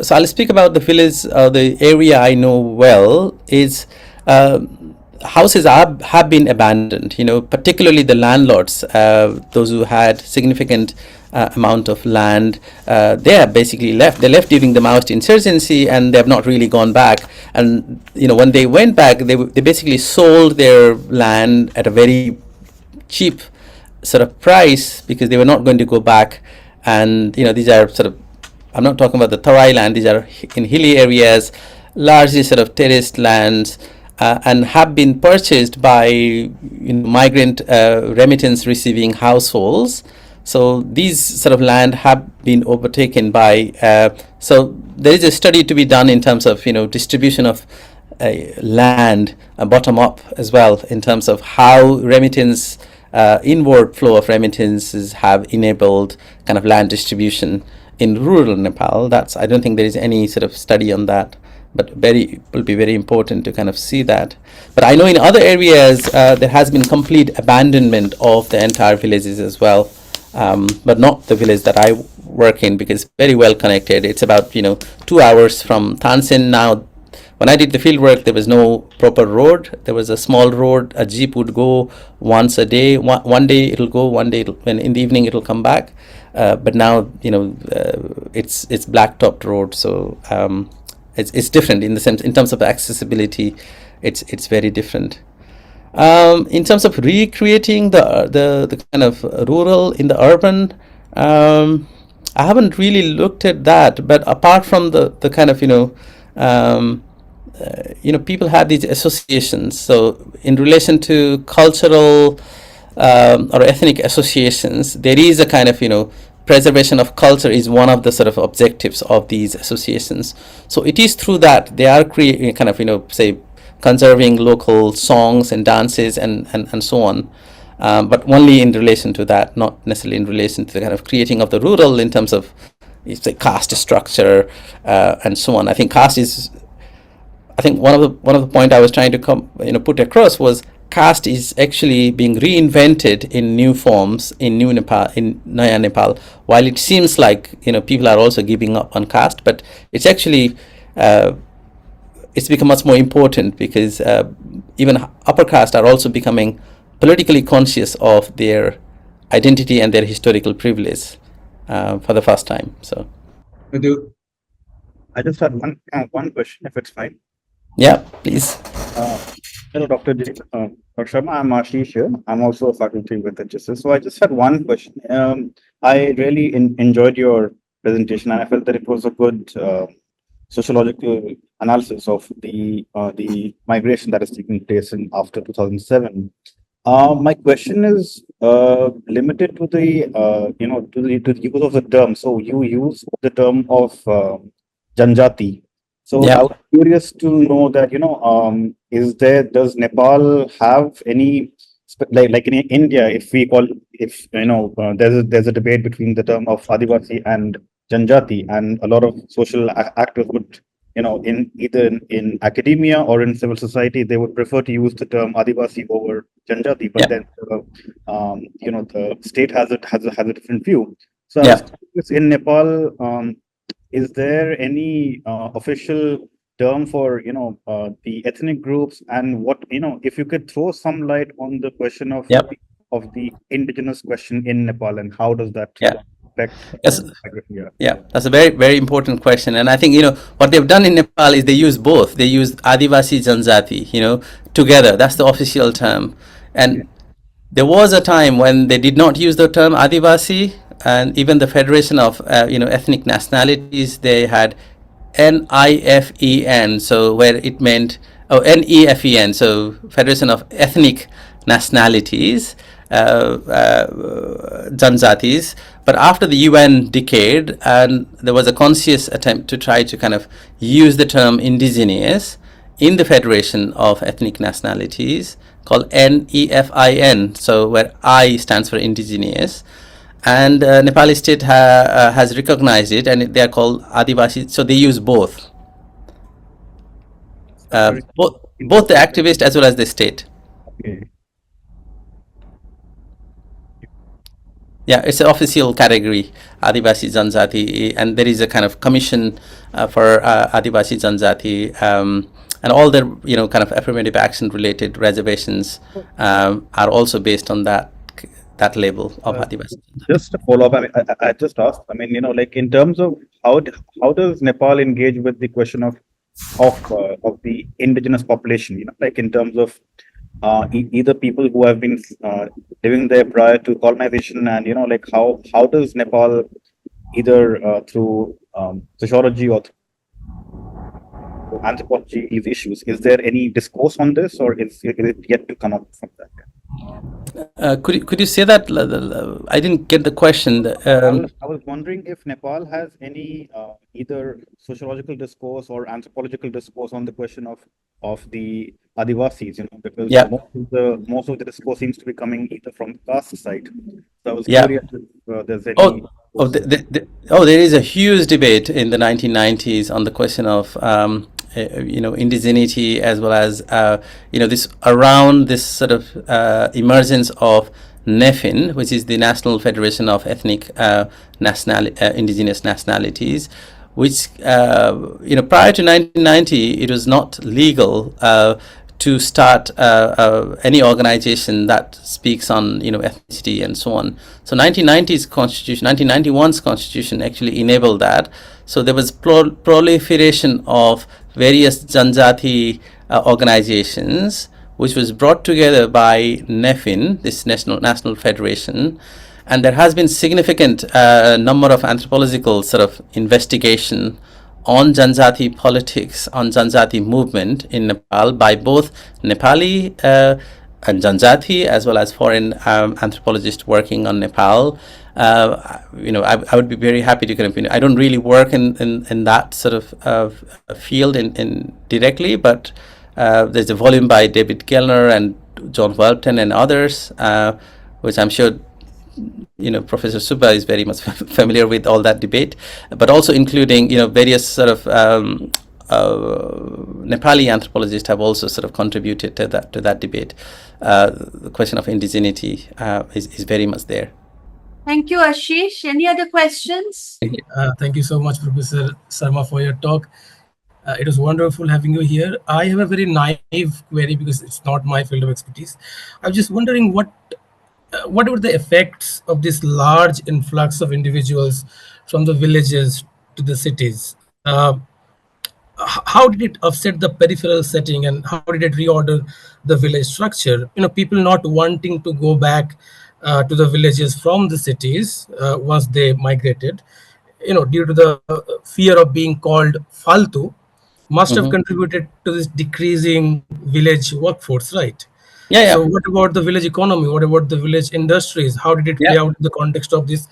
So I'll speak about the village, the area I know well, is houses have been abandoned, particularly the landlords, those who had significant amount of land, they have basically left. They left during the Maoist insurgency, and they have not really gone back. And when they went back, they basically sold their land at a very cheap sort of price because they were not going to go back. And these are sort of, I'm not talking about the Tarai land, these are in hilly areas, largely sort of terraced lands, and have been purchased by migrant remittance receiving households. So these sort of land have been overtaken by, so there is a study to be done in terms of distribution of land, bottom up as well, in terms of how remittance, inward flow of remittances have enabled kind of land distribution in rural Nepal. I don't think there is any sort of study on that, but will be very important to kind of see that. But I know in other areas there has been complete abandonment of the entire villages as well, but not the village that I work in, because it's very well connected. It's about 2 hours from Tansen. Now, when I did the field work, there was no proper road. There was a small road. A jeep would go once a day. One day it'll go, one day when in the evening it'll come back. But now it's blacktopped road, so it's different in the sense, in terms of accessibility. It's very different. In terms of recreating the kind of rural in the urban, I haven't really looked at that. But apart from the kind of people have these associations. So in relation to cultural or ethnic associations, there is a kind of preservation of culture is one of the sort of objectives of these associations. So it is through that they are creating kind of say conserving local songs and dances and so on, but only in relation to that, not necessarily in relation to the kind of creating of the rural in terms of say caste structure and so on. I think caste is, I think one of the point I was trying to put across was caste is actually being reinvented in new forms in New Nepal, in Naya Nepal. While it seems like people are also giving up on caste, but it's actually it's become much more important because even upper caste are also becoming politically conscious of their identity and their historical privilege for the first time. So, I just had one question, if it's fine. Yeah, please. Hello, Dr. Sharma. I'm Ashish here. I'm also a faculty with HSS. So I just had one question. I really enjoyed your presentation, and I felt that it was a good sociological analysis of the migration that is taking place in after 2007. My question is limited to the to the use of the term. So you use the term of Janjati. So Yeah. I was curious to know that does Nepal have any like in India, if there's a debate between the term of Adivasi and Janjati, and a lot of social actors would in either in academia or in civil society, they would prefer to use the term Adivasi over Janjati, but then the state has a different view. So I was curious, in Nepal, is there any official term for the ethnic groups, and what if you could throw some light on the question of the indigenous question in Nepal, and how does that affect? Yes. Yeah, that's a very, very important question. And I think, what they've done in Nepal is they use both. They use Adivasi Janjati, together. That's the official term. And there was a time when they did not use the term Adivasi, and even the Federation of, Ethnic Nationalities, they had NIFEN, so where it meant, NEFEN, so Federation of Ethnic Nationalities, Janjatis. But after the UN decayed, and there was a conscious attempt to try to kind of use the term indigenous in the Federation of Ethnic Nationalities, called NEFIN, so where I stands for indigenous. And Nepali state has recognized it, and they are called Adivasi. So they use both, both the activist as well as the state. Okay. Yeah, it's an official category, Adivasi Janjati, and there is a kind of commission for Adivasi Janjati, and all the kind of affirmative action related reservations are also based on that label of Adivasi. Just to follow up, I just asked. Like in terms of how does Nepal engage with the question of the indigenous population? Like in terms of either people who have been living there prior to colonization, and like how does Nepal, either through sociology or through anthropology, these issues? Is there any discourse on this, or is it yet to come up from that? Could you say that? I didn't get the question. I was wondering if Nepal has any either sociological discourse or anthropological discourse on the question of the Adivasis, because Yeah. most of the discourse seems to be coming either from the caste side. So I was Yeah. curious if there's any. There is a huge debate in the 1990s on the question of indigeneity, as well as this around this sort of emergence of NEFIN, which is the National Federation of Ethnic Indigenous Nationalities, which prior to 1990 it was not legal to start any organization that speaks on ethnicity and so on. So 1991's constitution actually enabled that. So there was proliferation of various Janjati organizations, which was brought together by NEFIN, this national federation, and there has been significant number of anthropological sort of investigation on Janjati politics, on Janjati movement in Nepal by both Nepali and Janjati, as well as foreign anthropologists working on Nepal. I would be very happy to kind of, I don't really work in that sort of field in directly, but there's a volume by David Kellner and John Walton and others, which I'm sure Professor Subba is very much familiar with all that debate, but also including various sort of Nepali anthropologists have also sort of contributed to that debate. The question of indigeneity is very much there. Thank you, Ashish. Any other questions? Thank you so much, Professor Sharma, for your talk. It was wonderful having you here. I have a very naive query because it's not my field of expertise. I'm just wondering what were the effects of this large influx of individuals from the villages to the cities? How did it upset the peripheral setting, and how did it reorder the village structure? People not wanting to go back to the villages from the cities once they migrated, due to the fear of being called faltu, must have contributed to this decreasing village workforce, right? Yeah. So what about the village economy? What about the village industries? How did it play out in the context of this,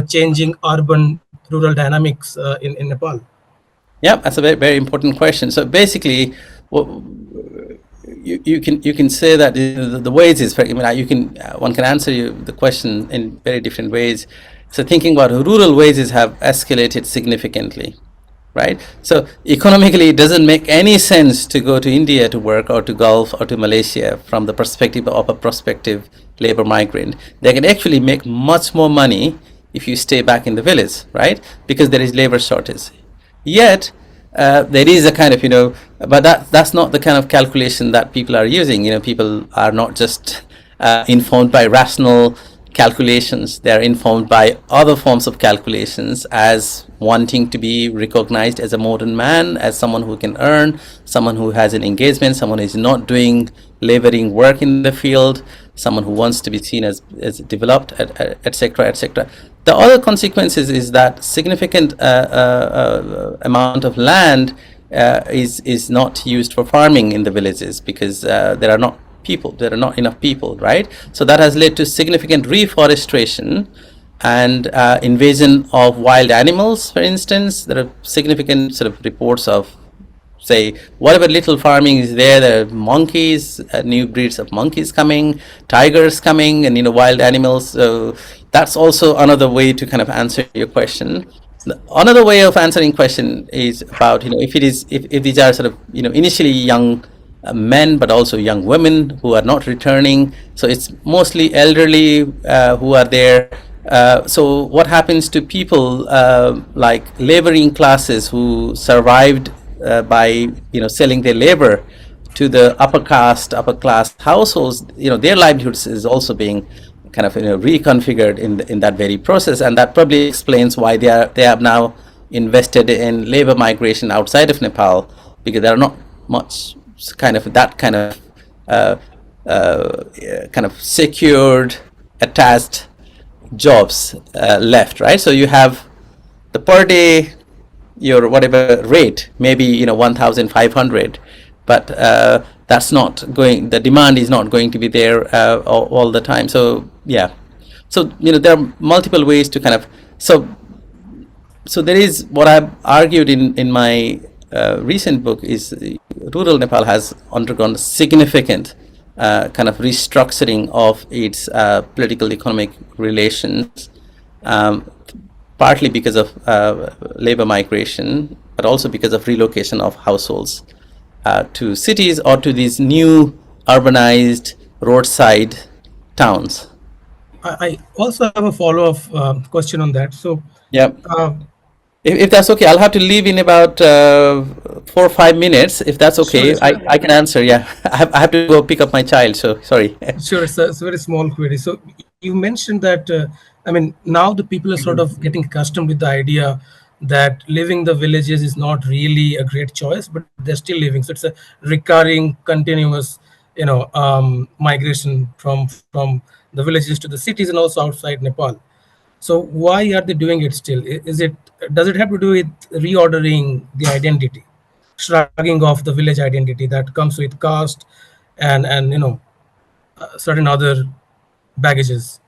changing urban-rural dynamics in Nepal? Yeah, that's a very, very important question. So basically, you can say that the ways is, one can answer the question in very different ways. So thinking about rural wages have escalated significantly, right? So economically, it doesn't make any sense to go to India to work, or to Gulf, or to Malaysia from the perspective of a prospective labor migrant. They can actually make much more money if you stay back in the village, right? Because there is labor shortage. Yet there is a kind of but that's not the kind of calculation that people are using. People are not just informed by rational calculations. They are informed by other forms of calculations, as wanting to be recognized as a modern man, as someone who can earn, someone who has an engagement, someone who is not doing laboring work in the field, someone who wants to be seen as developed, etc., etc. The other consequences is that significant amount of land is not used for farming in the villages, because there are not enough people, right? So that has led to significant reforestation and invasion of wild animals. For instance, there are significant sort of reports of, say, whatever little farming is there are monkeys, new breeds of monkeys coming, tigers coming, and wild animals. So that's also another way to kind of answer your question. Another way of answering question is about if these are sort of initially young men, but also young women who are not returning. So it's mostly elderly who are there. So what happens to people like laboring classes who survived by selling their labor to the upper class households? Their livelihoods is also being kind of reconfigured in that very process, and that probably explains why they have now invested in labor migration outside of Nepal, because there are not much kind of that kind of kind of secured, attached jobs left, right? So you have the per day, your whatever rate, maybe 1,500, but that's not going. The demand is not going to be there all the time. So yeah, so there are multiple ways to kind of so there is what I've argued in my recent book is rural Nepal has undergone significant kind of restructuring of its political economic relations, partly because of labor migration, but also because of relocation of households to cities or to these new urbanized roadside towns. I also have a follow-up question on that. So, Yeah. uh, If that's okay, I'll have to leave in about 4 or 5 minutes. If that's okay, sure. I can answer. Yeah, I have to go pick up my child. So sorry. Sure, it's a very small query. So you mentioned that, I mean, now the people are sort of getting accustomed with the idea that living the villages is not really a great choice, but they're still living. So it's a recurring, continuous, migration from the villages to the cities and also outside Nepal. So why are they doing it still? Does it have to do with reordering the identity, shrugging off the village identity that comes with caste and certain other baggages?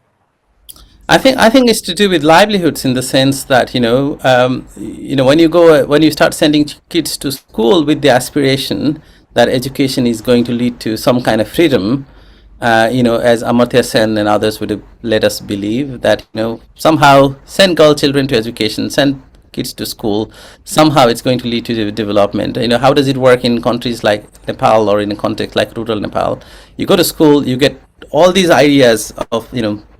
I think it's to do with livelihoods in the sense that when you start sending kids to school with the aspiration that education is going to lead to some kind of freedom, as Amartya Sen and others would have let us believe that somehow send girl children to education, send kids to school, somehow it's going to lead to development. How does it work in countries like Nepal or in a context like rural Nepal? You go to school, you get all these ideas of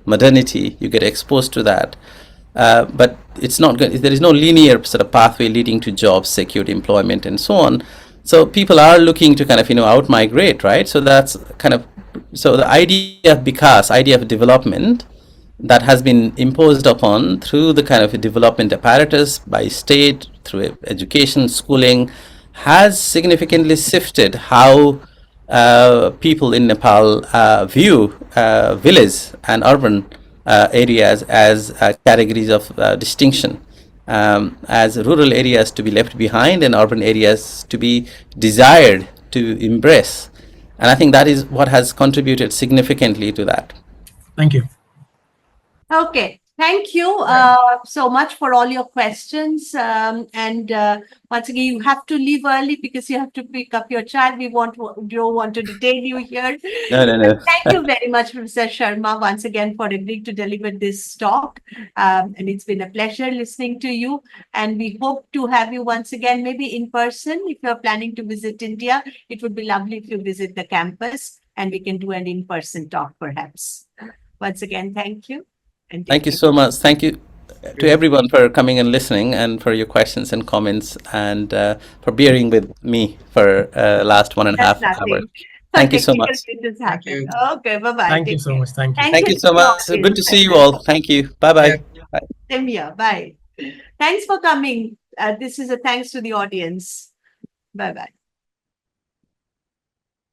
modernity, you get exposed to that, but it's not good. There is no linear sort of pathway leading to jobs, secured employment, and so on. So people are looking to kind of out migrate, right? So that's kind of the idea of Vikas, idea of development, that has been imposed upon through the kind of development apparatus by state through education, schooling, has significantly shifted how people in Nepal view village and urban areas as categories of distinction, as rural areas to be left behind and urban areas to be desired to embrace. And I think that is what has contributed significantly to that. Thank you. Okay, thank you so much for all your questions. And once again, you have to leave early because you have to pick up your child. We don't want to detain you here. No. Thank you very much, Professor Sharma, once again for agreeing to deliver this talk. And it's been a pleasure listening to you. And we hope to have you once again, maybe in person. If you're planning to visit India, it would be lovely if you visit the campus and we can do an in-person talk perhaps. Once again, thank you. And thank you so much. Thank you to everyone for coming and listening and for your questions and comments and for bearing with me for last 1.5 hours. Thank you so much. Thank you. Okay, bye-bye. Thank you so much. Thank you. Thank you so much. Good to see you all. Thank you. Bye-bye. Bye. Same here. Bye. Thanks for coming. This is a thanks to the audience. Bye-bye.